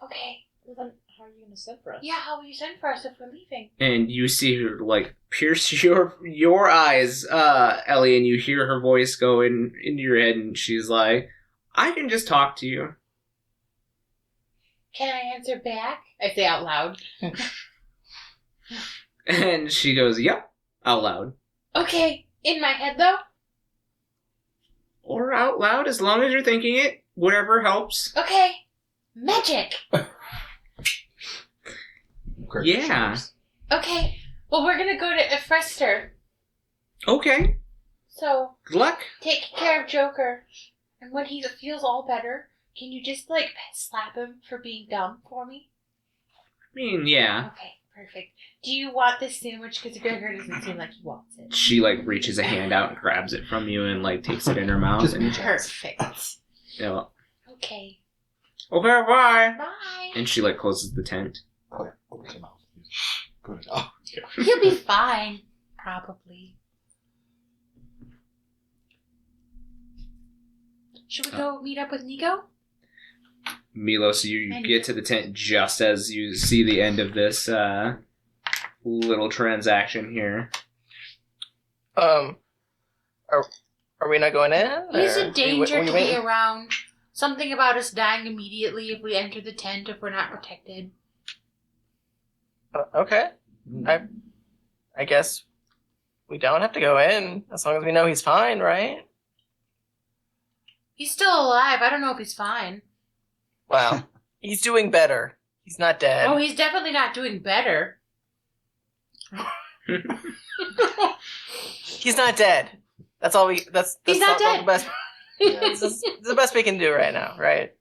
Okay. Well, then how are you going to send for us? Yeah, how will you send for us if we're leaving? And you see her, like, pierce your eyes, Ellie, and you hear her voice go into your head, and she's like, I can just talk to you. Can I answer back? I say out loud. And she goes, yep, out loud. Okay, in my head though? Or out loud, as long as you're thinking it. Whatever helps. Okay. Magic! Great Yeah. choice. Okay, well we're gonna go to Efrester. Okay. So, Good luck. take care of Joker. And when he feels all better, can you just, like, slap him for being dumb for me? I mean, yeah. Okay, perfect. Do you want this sandwich? Because Gregor doesn't seem like he wants it. She, like, reaches a hand out and grabs it from you and, like, takes it in her mouth. Just And, Perfect. yeah. Okay. Okay, bye. Bye. And she, like, closes the tent. Oh, yeah. Open your mouth. Good. Oh, yeah. He'll be fine. Probably. Should we go meet up with Nico? Milos, you get to the tent just as you see the end of this little transaction here. Are we not going in? He's or a danger we to be waiting? around. Something about us dying immediately if we enter the tent if we're not protected. Okay. I guess we don't have to go in as long as we know he's fine, right? He's still alive. I don't know if he's fine. Well, he's doing better. He's not dead. Oh, he's definitely not doing better. He's not dead. That's all we. That's He's not all dead. The best. This is the best we can do right now, right?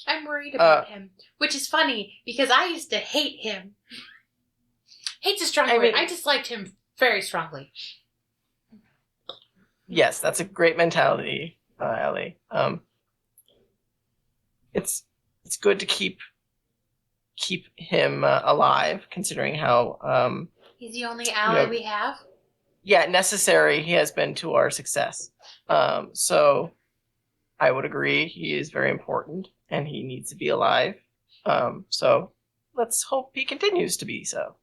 I'm worried about him, which is funny because I used to hate him. Hate's a strong word. I disliked him very strongly. Yes, that's a great mentality, Ellie. It's good to keep him alive, considering how He's the only ally we have. necessary he has been to our success. So I would agree he is very important and he needs to be alive. So let's hope he continues to be so.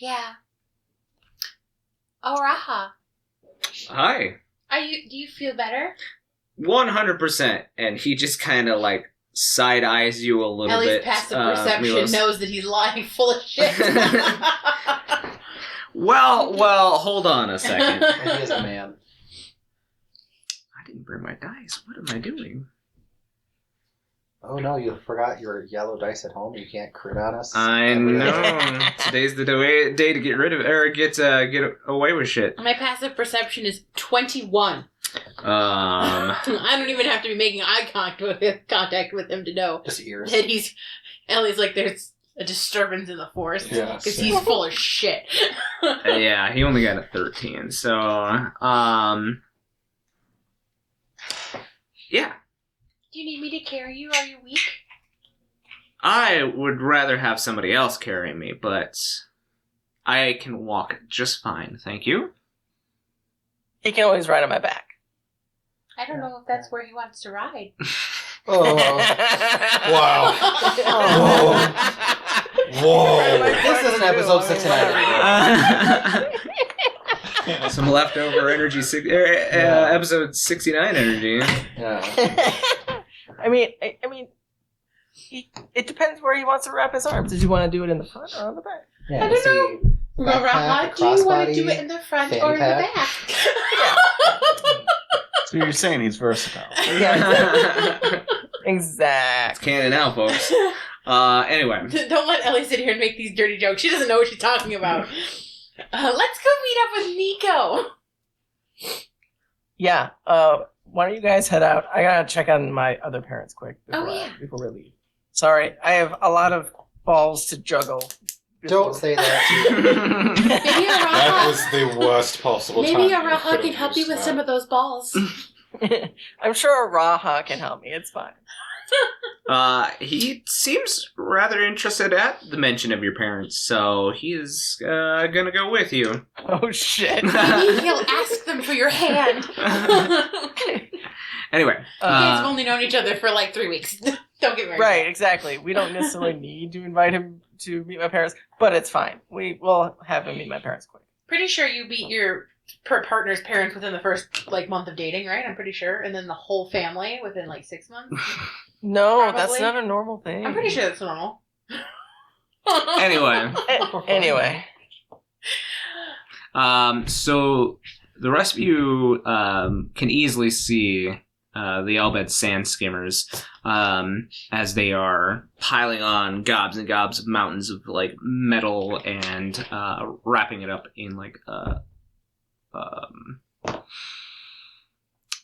Yeah. Oh, Raha. Hi. Do you feel better? 100%. And he just kind of, like, side eyes you a little Ellie's bit. passive perception Milos. knows that he's lying full of shit. Well, hold on a second. And he is a man. I didn't bring my dice. What am I doing? Oh no, you forgot your yellow dice at home. You can't crit on us. I know. Today's the day to get rid of or get away with shit. My passive perception is 21. I don't even have to be making eye contact with him to know Just ears. that Ellie's like, there's a disturbance in the forest. Yeah, Because so- he's full of shit. Yeah, he only got a 13. So, yeah. Do you need me to carry you? Are you weak? I would rather have somebody else carry me, but I can walk just fine, thank you. He can always ride on my back. I don't know if that's where he wants to ride. Oh, wow. Whoa! This isn't episode 69. Some leftover energy. Episode 69 energy. Yeah. I mean, it depends where he wants to wrap his arms. Does he want to do it in the front or on the back? Yeah, I don't know. Backpack, Do you want to do crossbody, it in the front fanny or in the pack. back? So you're saying he's versatile. Yeah, exactly. Canon now, folks. Anyway. Don't let Ellie sit here and make these dirty jokes. She doesn't know what she's talking about. Let's go meet up with Nico. Yeah. Why don't you guys head out? I gotta check on my other parents quick before we leave. Sorry, I have a lot of balls to juggle. Don't say that. Maybe That was the worst possible time. Maybe you Araha could can have help you used with that. some of those balls. I'm sure Araha can help me. It's fine. He seems rather interested at the mention of your parents, so he is gonna go with you. Oh shit. Maybe he'll ask them for your hand. Anyway. You guys have only known each other for like 3 weeks. Don't get married. Right, exactly. We don't necessarily need to invite him to meet my parents, but it's fine. We will have him meet my parents quick. Pretty sure you meet your partner's parents within the first like month of dating, right? I'm pretty sure, and then the whole family within like 6 months. No, Probably. that's not a normal thing. I'm pretty sure that's normal. Anyway. Anyway. So the rest of you can easily see the Elbed sand skimmers as they are piling on gobs and gobs of mountains of like metal and wrapping it up in like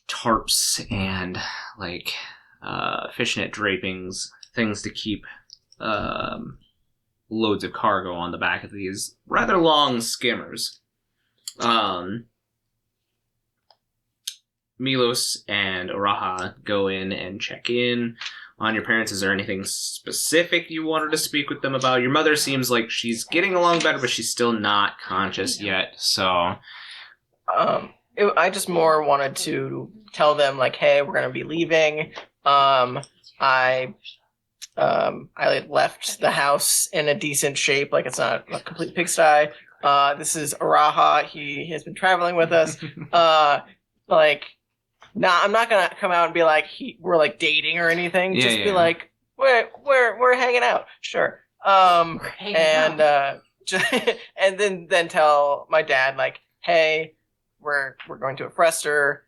tarps and like fishnet drapings, things to keep loads of cargo on the back of these rather long skimmers. Milos and Araha go in and check in on your parents. Is there anything specific you wanted to speak with them about? Your mother seems like she's getting along better, but she's still not conscious yet, so... I just more wanted to tell them, like, hey, we're going to be leaving. I left the house in a decent shape, like it's not a complete pigsty. This is Araha. He has been traveling with us. I'm not gonna come out and be like we're like dating or anything. Just be like we're hanging out, sure. And then tell my dad like, hey, we're going to a Frester.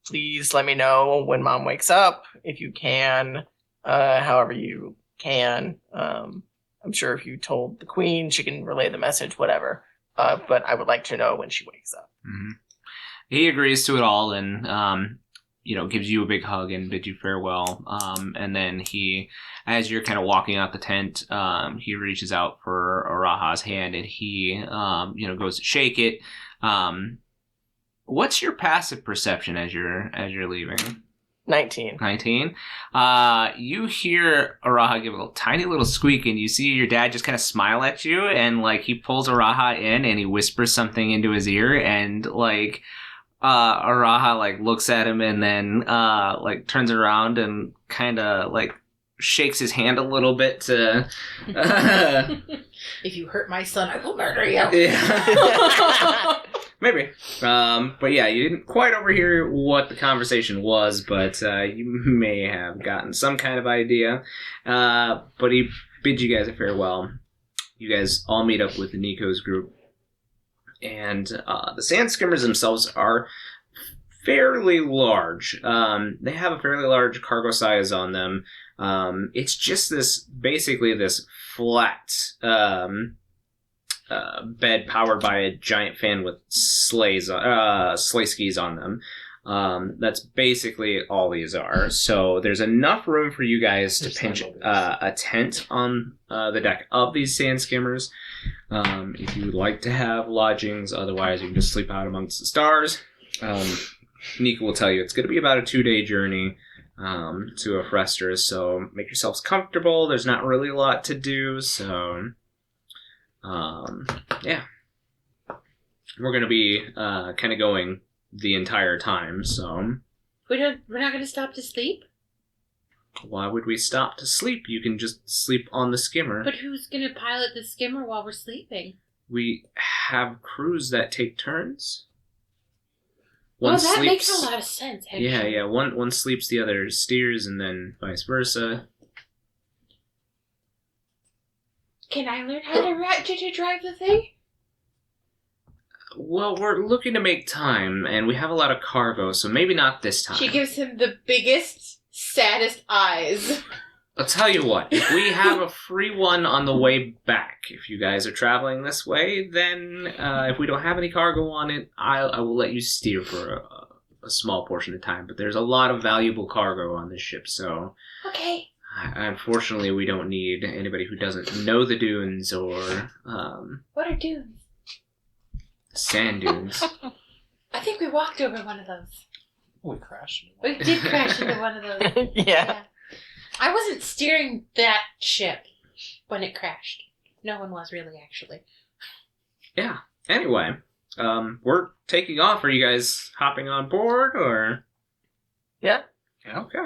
Please let me know when Mom wakes up if you can. However you can. I'm sure if you told the Queen, she can relay the message, whatever. But I would like to know when she wakes up. Mm-hmm. He agrees to it all and, gives you a big hug and bids you farewell. And then he, as you're kind of walking out the tent, he reaches out for Araha's hand and he, goes to shake it. What's your passive perception as you're leaving? 19. 19. You hear Araha give a tiny little squeak, and you see your dad just kind of smile at you, and like he pulls Araha in, and he whispers something into his ear, and like Araha like looks at him, and then like turns around and kind of like shakes his hand a little bit to. If you hurt my son, I will murder you. Yeah. Maybe. But yeah, you didn't quite overhear what the conversation was, but you may have gotten some kind of idea. But he bids you guys a farewell. You guys all meet up with Nico's group. And the sand skimmers themselves are fairly large. They have a fairly large cargo size on them. It's just basically this flat bed powered by a giant fan with sleigh skis on them. That's basically all these are. So there's enough room for you guys to pinch a tent on the deck of these sand skimmers. If you would like to have lodgings, otherwise you can just sleep out amongst the stars. Nico will tell you it's going to be about a 2-day journey to a Frester, so make yourselves comfortable. There's not really a lot to do, so... yeah. We're going to be kind of going the entire time, so... We're not going to stop to sleep? Why would we stop to sleep? You can just sleep on the skimmer. But who's gonna pilot the skimmer while we're sleeping? We have crews that take turns. Well, that makes a lot of sense, actually. Yeah. One sleeps, the other steers, and then vice versa. Can I learn how to drive the thing? Well, we're looking to make time, and we have a lot of cargo, so maybe not this time. She gives him the biggest, saddest eyes. I'll tell you what, if we have a free one on the way back, if you guys are traveling this way, then if we don't have any cargo on it, I will let you steer for a small portion of time. But there's a lot of valuable cargo on this ship, so... Okay. Unfortunately, we don't need anybody who doesn't know the dunes or... What are dunes? Sand dunes. I think we walked over one of those. We crashed. We did crash into one of those. Yeah. I wasn't steering that ship when it crashed. No one was really, actually. Yeah. Anyway, we're taking off. Are you guys hopping on board, or? Yeah. Okay.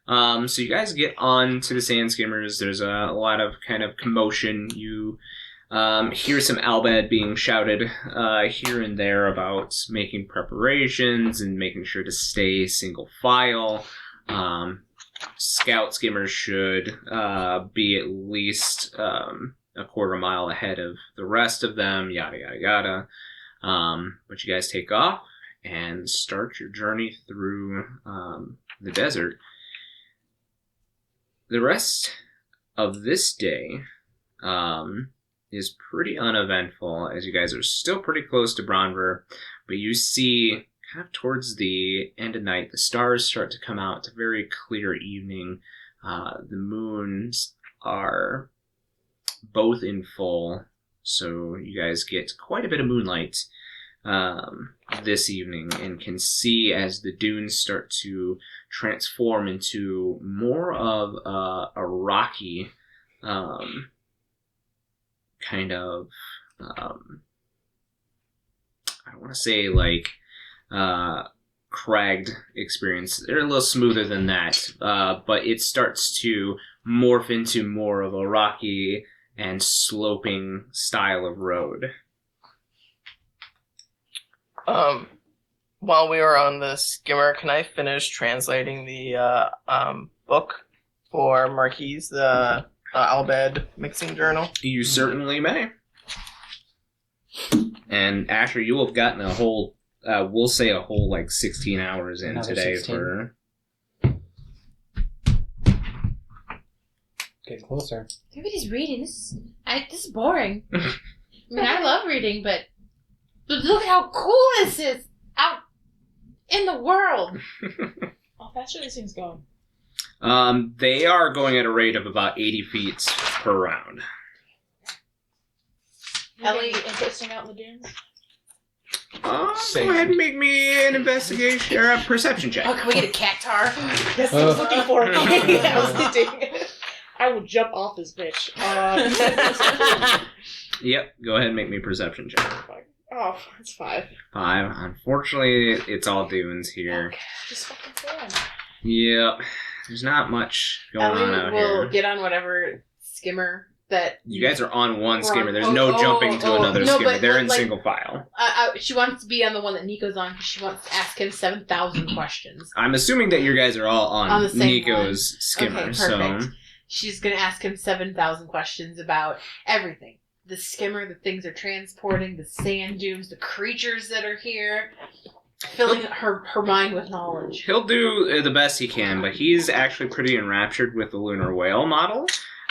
So you guys get on to the sand skimmers. There's a lot of kind of commotion. You hear some Albed being shouted here and there about making preparations and making sure to stay single file. Scout skimmers should be at least a quarter mile ahead of the rest of them, yada, yada, yada. But you guys take off and start your journey through the desert. The rest of this day is pretty uneventful, as you guys are still pretty close to Bronver, but you see kind of towards the end of night, the stars start to come out. It's a very clear evening. The moons are both in full, so you guys get quite a bit of moonlight this evening and can see as the dunes start to transform into more of a rocky kind of I don't want to say like cragged experience. They're a little smoother than that, but it starts to morph into more of a rocky and sloping style of road. While we were on the skimmer, can I finish translating the book for Marquies, the Albed mixing journal? You certainly may. And Asher, you will have gotten a whole, we'll say a whole like 16 hours in Another today 16. for... Getting closer. Everybody's reading. This is boring. I mean, I love reading, but look at how cool this is out in the world. How fast are these things going? They are going at a rate of about 80 feet per round. Ellie, interesting out in the dunes. Go ahead and make me an investigation or a perception check. oh, can we get a cactar? That's what I was looking for. I was kidding. I will jump off this bitch. Yep, go ahead and make me a perception check. Oh, it's 5. 5. Unfortunately, it's all dunes here. Just fucking fun. Yep, there's not much going on out Ellie will here. get on whatever skimmer that You guys are on one We're skimmer. on- There's no jumping to another no, skimmer. but They're in like- single file. she wants to be on the one that Nico's on because she wants to ask him 7,000 questions. I'm assuming that you guys are all on On the same Nico's skimmer. Okay, so perfect. She's going to ask him 7,000 questions about everything. The skimmer, the things they're transporting, the sand dunes, the creatures that are here. Filling her mind with knowledge. he'll do the best he can, but he's actually pretty enraptured with the lunar whale model.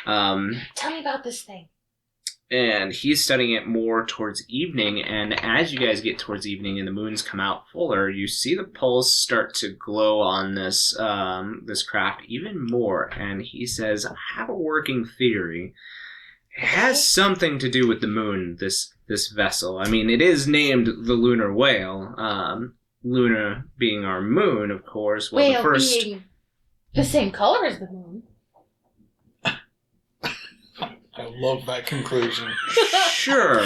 Tell me about this thing. And he's studying it more towards evening, and as you guys get towards evening and the moons come out fuller, you see the pulse start to glow on this this craft even more, and he says, I have a working theory. It has something to do with the moon, this vessel. I mean, it is named the lunar whale, Luna being our moon, of course. Well, Whale the first... being the same color as the moon. I love that conclusion. Sure.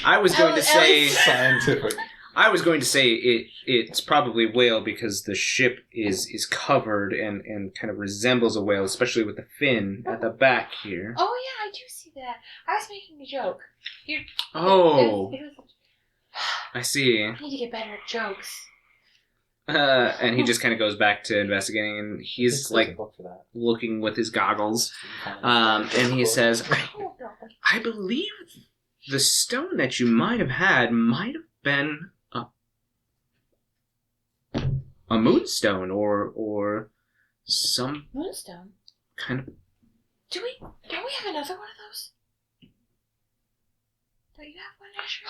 I was going to say... Scientific. I was going to say it's probably a whale because the ship is covered and kind of resembles a whale, especially with the fin at the back here. Oh yeah, I do see that. I was making a joke. Oh, It was, I see. I need to get better at jokes. And he just kind of goes back to investigating, and he's like looking with his goggles, and he says, "I believe the stone that you might have had might have been a moonstone or some Moonstone? kind of." Don't we have another one of those? Don't you have one, Asher?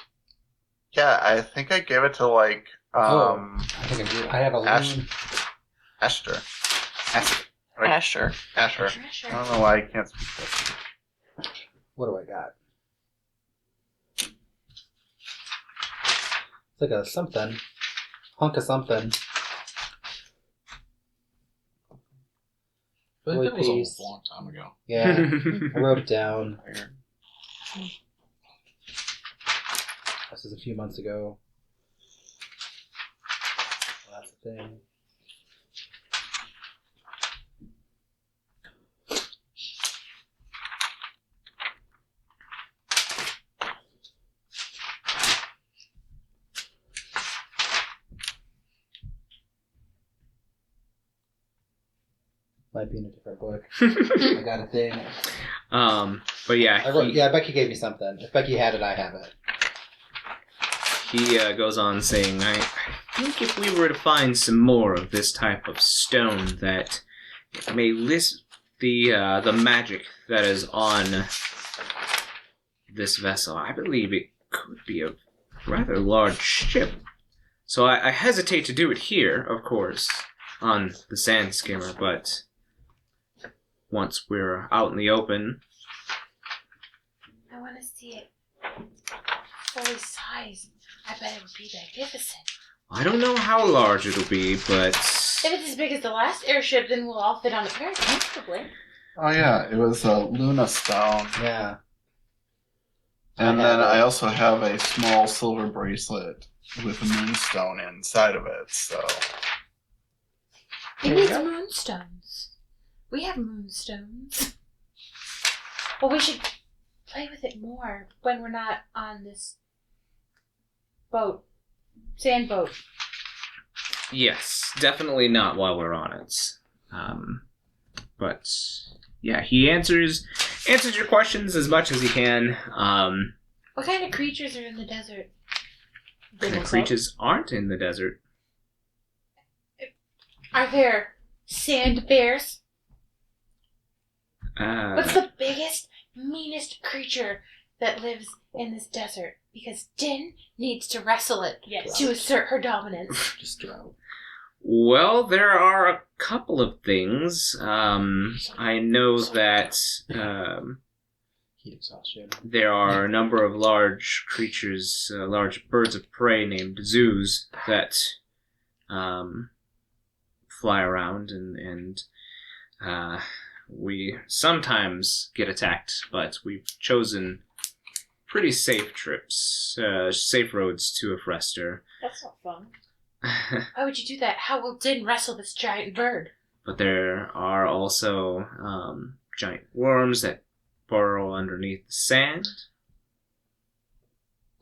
Yeah, I think I gave it to like I think I do. I have a Asher. Right? Asher. Asher. I don't know why I can't speak this. What do I got? It's like a something. Hunk of something. I think Boy that was piece. a long time ago. Yeah, I wrote it down. This is a few months ago. Well, that's the thing. Might be in a different book. I got a thing. But yeah, I wrote, Becky gave me something. If Becky had it, I have it. he goes on saying, I think if we were to find some more of this type of stone that may list the magic that is on this vessel, I believe it could be a rather large ship. So I hesitate to do it here, of course, on the sand skimmer, but once we're out in the open, I want to see it fully sized. I bet it would be magnificent. I don't know how large it'll be, but If it's as big as the last airship, then we'll all fit on it very comfortably. Oh yeah, it was a Luna stone. Yeah. And I then have it. I also have a small silver bracelet with a moonstone inside of it, so It needs moonstones. We have moonstones. Well, we should play with it more when we're not on this boat. Sand boat. yes, definitely not while we're on it. But yeah, he answers your questions as much as he can. What kind of creatures are in the desert? The creatures aren't in the desert. Are there sand bears? What's the biggest, meanest creature that lives in this desert? Because Din needs to wrestle it to assert her dominance. Just drought. Well, there are a couple of things. I know that Heat exhaustion. there are a number of large creatures, large birds of prey named zoos that fly around, and we sometimes get attacked, but we've chosen pretty safe trips, safe roads to Afrester. That's not fun. Why would you do that? How will Din wrestle this giant bird? But there are also giant worms that burrow underneath the sand.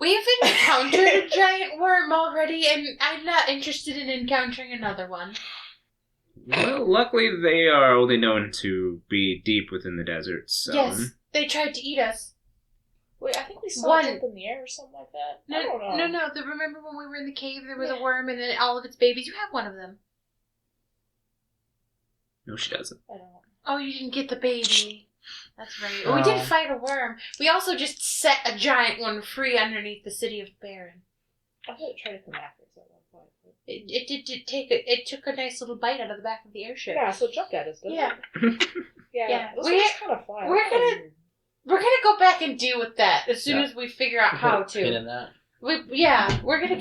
We've encountered a giant worm already, and I'm not interested in encountering another one. Well, luckily they are only known to be deep within the desert, so... Yes, they tried to eat us. Wait, I think we saw One- it up in the air or something like that. I don't know. No. Remember when we were in the cave, there was a worm and then all of its babies? You have one of them. No, she doesn't. I don't. Oh, you didn't get the baby. That's right. Well, we did fight a worm. We also just set a giant one free underneath the city of Baron. I thought it tried to come after us at one point. It took a nice little bite out of the back of the airship. Yeah, so it jumped at us, didn't Yeah. it? Yeah. This was kind of fun. We're gonna go back and deal with that as soon as we figure out how Pin to. in that. We're gonna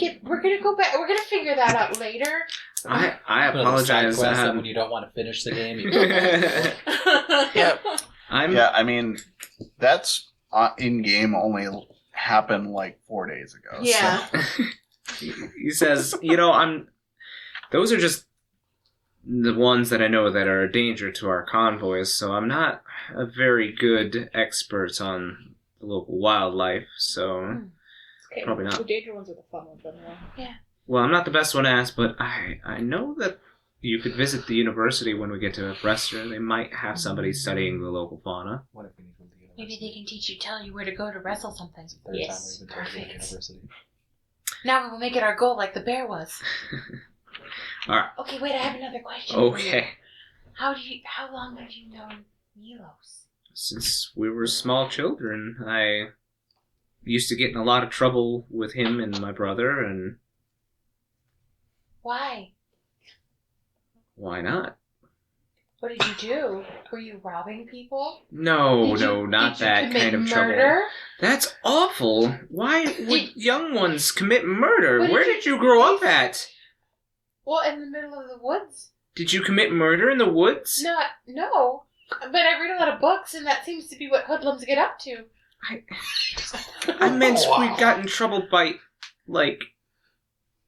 go back. We're gonna figure that out later. I One of those side apologize. quests that when you don't want to finish the game, you Yep. yeah, I mean that's in game only happened like 4 days ago. Yeah. So. He says, those are just the ones that I know that are a danger to our convoys, so I'm not a very good expert on the local wildlife, so Okay, probably not. The danger ones are the fun ones, anyway. Yeah. Well, I'm not the best one to ask, but I know that you could visit the university when we get to Brester. They might have somebody studying the local fauna. What if we need to go to the university? Maybe they can tell you where to go to wrestle something. Third Yes, time we've been to the perfect. university. Now we will make it our goal like the bear was. All right. Okay, wait, I have another question. For you. Okay. How long have you known Milos? Since we were small children, I used to get in a lot of trouble with him and my brother, and Why? why not? What did you do? Were you robbing people? No, Did you- no, not did you that commit kind of murder? trouble. That's awful. Why would Did- young ones commit murder? What did Where you- did you grow up at? Well, in the middle of the woods. Did you commit murder in the woods? No. But I read a lot of books, and that seems to be what hoodlums get up to. I meant Wow. we got in trouble by, like,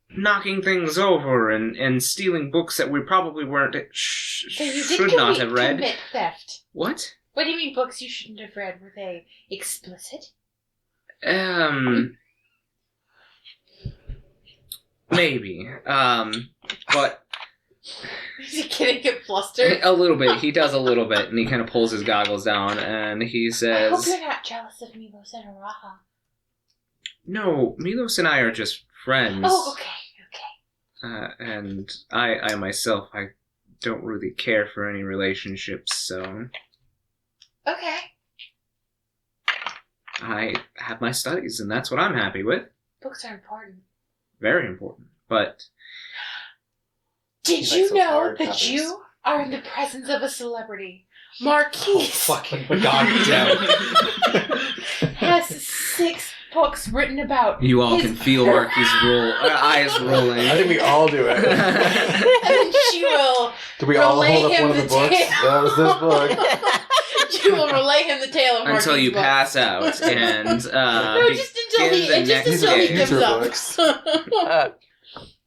knocking things over and stealing books that we probably weren't So you did should not have read. commit theft. What? What do you mean books you shouldn't have read? Were they explicit? Maybe. But Is he kidding? Get flustered? a little bit. He does a little bit, and he kind of pulls his goggles down, and he I hope says, you're not jealous of Milos and Araha. "No, Milos and I are just friends. Oh, okay. And I myself, I don't really care for any relationships, so Okay. I have my studies, and that's what I'm happy with. Books are important. Very important. But Did He you likes those know hard that covers. you are in the presence of a celebrity? Oh, Marquies fucking goddamn. has 6 books written about you all his can feel Marky's eyes rolling. I think we all do it. And she will Do we all relay hold up him one of the the books? tale. That was this book. She will relay him the tale of Marquies' until you book. pass out, and No, just until he, begin the just next until he day. gives Future up. books.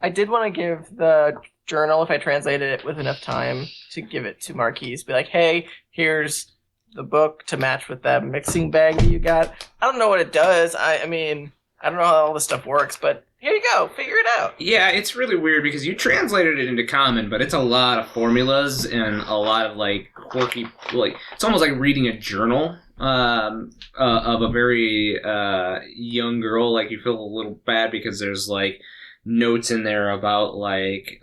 I did want to give the journal, if I translated it with enough time, to give it to Marquies. Be like, hey, here's the book to match with that mixing bag that you got. I don't know what it does. I mean, I don't know how all this stuff works, but here you go. Figure it out. Yeah, it's really weird because you translated it into common, but it's a lot of formulas and a lot of like quirky, like it's almost like reading a journal of a very young girl. Like you feel a little bad because there's like notes in there about like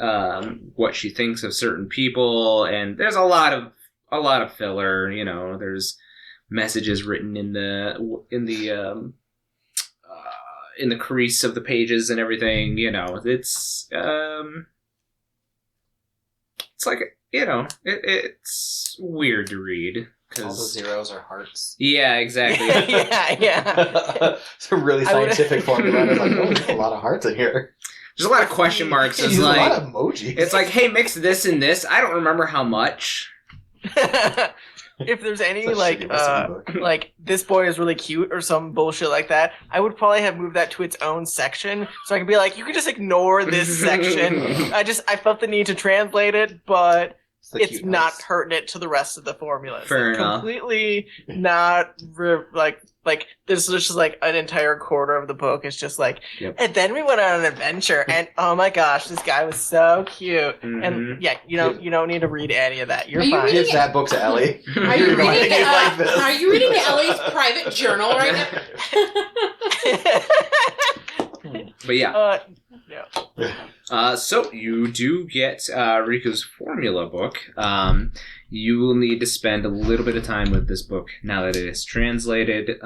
what she thinks of certain people, and there's a lot of filler. You know, there's messages written in the crease of the pages and everything. You know, it's like, you know, it's weird to read. All the 'Cause- zeros are hearts. yeah, exactly. yeah. It's a really I would- scientific formula. And I'm like, oh, there's a lot of hearts in here. There's a lot of question marks. It's There's a lot like, of emojis. it's like, hey, mix this and this. I don't remember how much. If there's any It's a like shitty recipe book. like this boy is really cute or some bullshit like that, I would probably have moved that to its own section so I could be like, you can just ignore this section. I felt the need to translate it, but the it's cute not notes. pertinent to the rest of the formula. It's Fair like enough. completely not like this is just like an entire quarter of the book. It's just like, Yep. and then we went on an adventure, and oh my gosh, this guy was so cute. Mhm. And yeah, you don't need to read any of that. You're Are you fine. reading Give that book to Ellie. Are you You're going reading? to like this. Are you reading Ellie's private journal right now? But yeah. Yeah. So you do get Riku's formula book. You will need to spend a little bit of time with this book now that it is translated.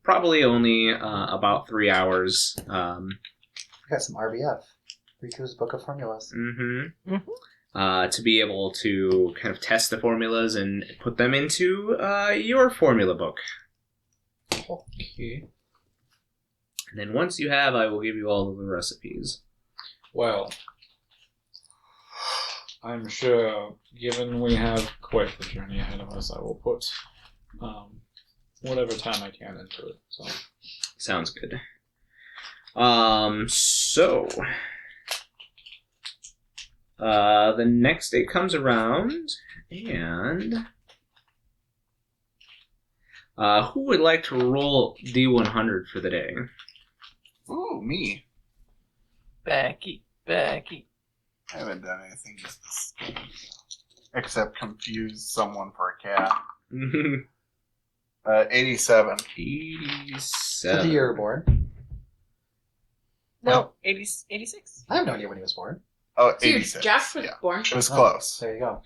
Probably only about 3 hours. I got some RBF. Riku's Book of Formulas. To be able to kind of test the formulas and put them into your formula book. Okay. And then once you have, I will give you all of the recipes. Well, I'm sure, given we have quite the journey ahead of us, I will put whatever time I can into it. So Sounds good. So, the next day comes around, and who would like to roll D100 for the day? Ooh, me. Becky. I haven't done anything this game, except confuse someone for a cat. 87. 87. The year you were born. No, 86. I have no idea when he was born. Oh, Dude, 86. Josh was born. It was close. There you go.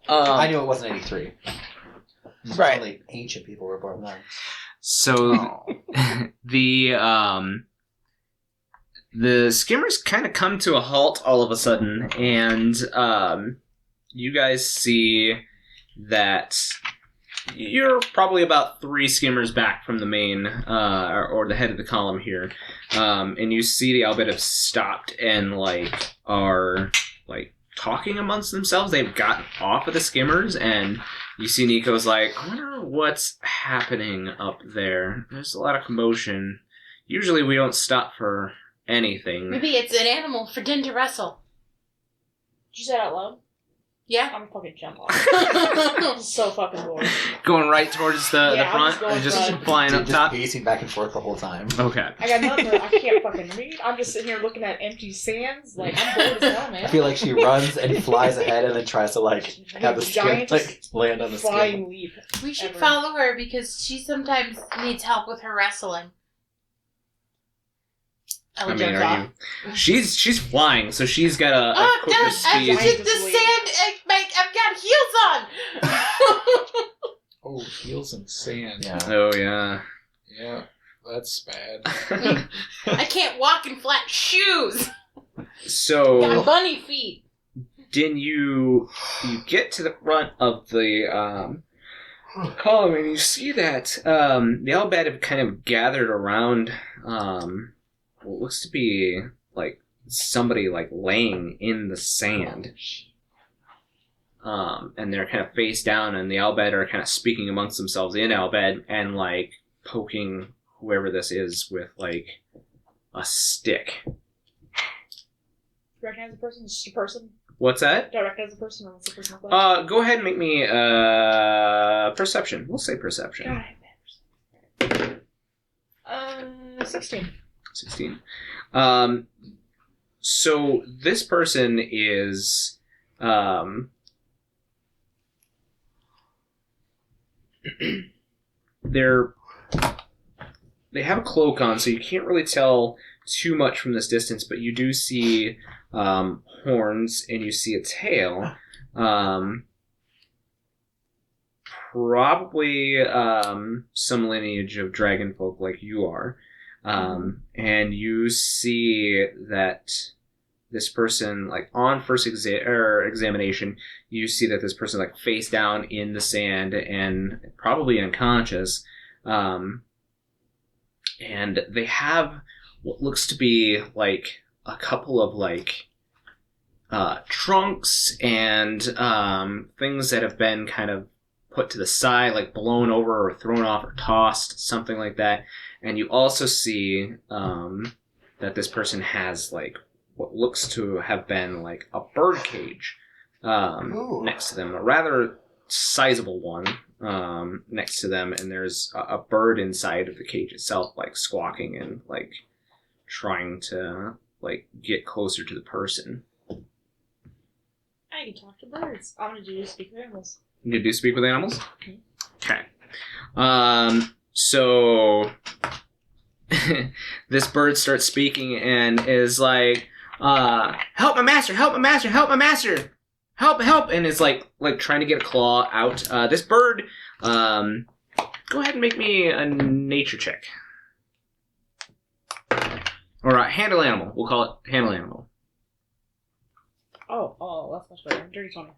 I knew it wasn't 83. Right. Only ancient people were born then. So Oh. the skimmers kind of come to a halt all of a sudden, and you guys see that you're probably about 3 skimmers back from the main, or the head of the column here, and you see the Albed have stopped and are talking amongst themselves. They've gotten off of the skimmers, and you see Nico's I wonder what's happening up there. There's a lot of commotion. Usually we don't stop for anything. Maybe it's an animal for Din to wrestle. Did you say that out loud? Yeah. I'm gonna fucking jump off. I'm so fucking bored. Going right towards the Yeah, I'm front, just going and just front. flying up Just top. pacing back and forth the whole time. Okay. I got nothing. I can't fucking read. I'm just sitting here looking at empty sands. I'm bored as hell, man. I feel like she runs and flies ahead and then tries to have the skin Giant land on the skin. flying leap. We should Ever. follow her because she sometimes needs help with her wrestling. Ellie jumps off. She's flying, so she's got a Oh, quicker no, speed. just the sand. I've got heels on. Oh, heels and sand. Yeah. Oh yeah. Yeah, that's bad. I can't walk in flat shoes. So Got bunny feet. Din, you get to the front of the column, and you see that the Albed have kind of gathered around what looks to be somebody laying in the sand. And they're kind of face down, and the Albed are kind of speaking amongst themselves in Albed and poking whoever this is with a stick. Do you recognize the person? Is it just a person? What's that? Do I recognize the person, or what's the person look like? Go ahead and make me perception. We'll say perception. God, 16. 16. So this person is they have a cloak on, so you can't really tell too much from this distance, but you do see horns, and you see a tail. Probably some lineage of dragon folk like you are. And you see that this person, on first examination, you see that this person face down in the sand and probably unconscious. And they have what looks to be a couple of trunks and things that have been kind of put to the side, blown over or thrown off or tossed, something like that. And you also see that this person has what looks to have been a bird cage next to them, a rather sizable one next to them, and there's a bird inside of the cage itself, squawking and trying to get closer to the person. I can talk to birds. I'm gonna do speak with animals. You gonna do speak with animals? Okay. So this bird starts speaking and is help my master, help my master, help my master, help, and is trying to get a claw out. This bird, go ahead and make me a nature check. Or handle animal. We'll call it handle animal. Oh, that's much better. Dirty 20.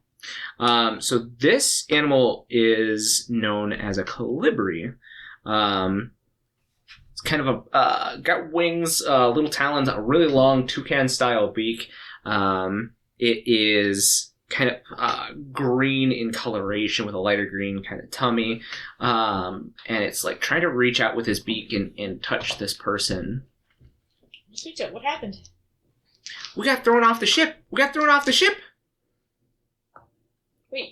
So this animal is known as a colibri. It's kind of got wings, little talons, a really long toucan-style beak. It is kind of green in coloration with a lighter green kind of tummy. And it's trying to reach out with his beak and touch this person. Speak to it. What happened? We got thrown off the ship. Wait,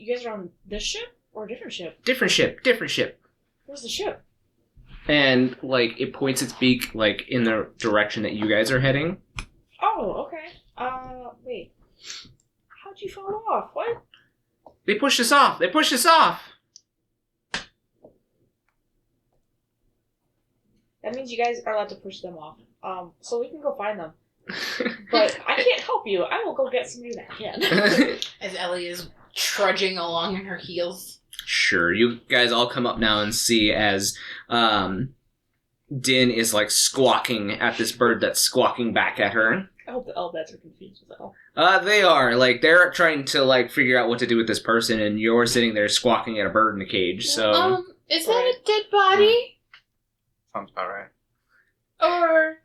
you guys are on this ship or a different ship? Different ship. Where's the ship? And, like, it points its beak, like, in the direction that you guys are heading. Oh, okay. Wait. How'd you fall off? What? They pushed us off. That means you guys are allowed to push them off. So we can go find them. But I can't help you. I will go get somebody that can. As Ellie is trudging along in her heels. Sure, you guys all come up now and see as Din is, like, squawking at this bird that's squawking back at her. I hope the Elbets are confused as hell. They are. Like, they're trying to, like, figure out what to do with this person, and you're sitting there squawking at a bird in a cage, so... Is that a dead body? Sounds about right. Or...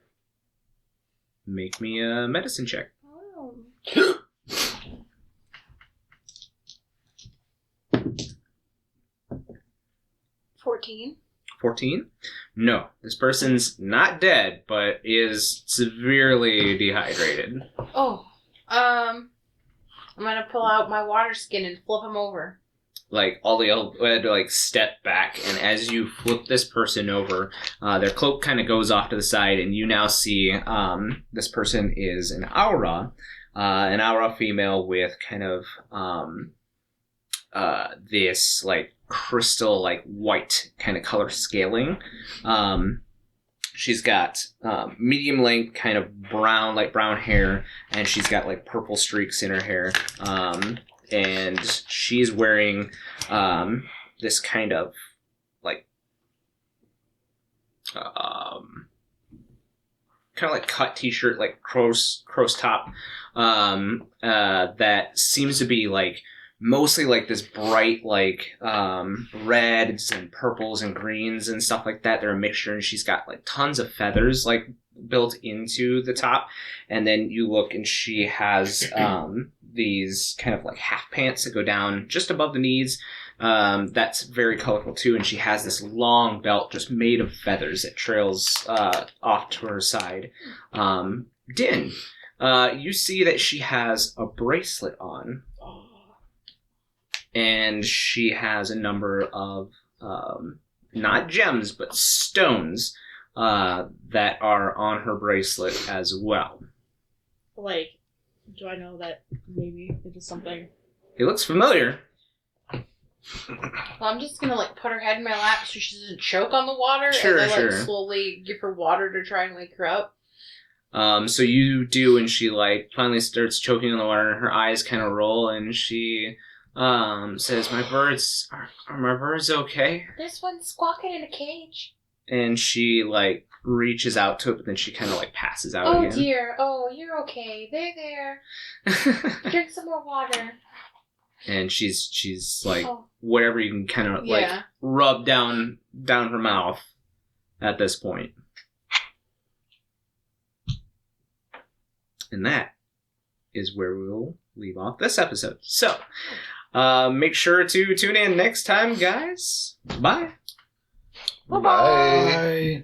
Make me a medicine check. Oh. 14. 14? No. This person's not dead, but is severely dehydrated. Oh. I'm gonna pull out my water skin and flip him over. Like, all the had to, like, step back, and as you flip this person over, their cloak kind of goes off to the side, and you now see this person is an aura female with kind of this, like, crystal, like, white kind of color scaling. She's got medium length, kind of brown, light brown hair, and she's got, like, purple streaks in her hair. And she's wearing this kind of, like, kind of like cut t-shirt, like crow's top, that seems to be, like, mostly, like, this bright, like, reds and purples and greens and stuff like that. They're a mixture, and she's got, like, tons of feathers, like, built into the top. And then you look, and she has these kind of, like, half pants that go down just above the knees. That's very colorful too, and she has this long belt just made of feathers that trails off to her side. Din, you see that she has a bracelet on, and she has a number of not gems but stones that are on her bracelet as well. Like, do I know that maybe it is something? It looks familiar. Well, I'm just gonna, like, put her head in my lap so she doesn't choke on the water, Sure, and then, like, sure. slowly give her water to try and wake her up. So you do, and she, like, finally starts choking on the water, and her eyes kind of roll, and she says, "My birds, are my birds okay?" This one's squawking in a cage. And she, like, reaches out to it, but then she kind of, like, passes out Oh again. dear, oh, you're okay. There. Drink some more water. And she's like, Oh. whatever you can kind of, like, Yeah. rub down her mouth at this point. And that is where we will leave off this episode. So, make sure to tune in next time, guys. Bye. Bye. Bye.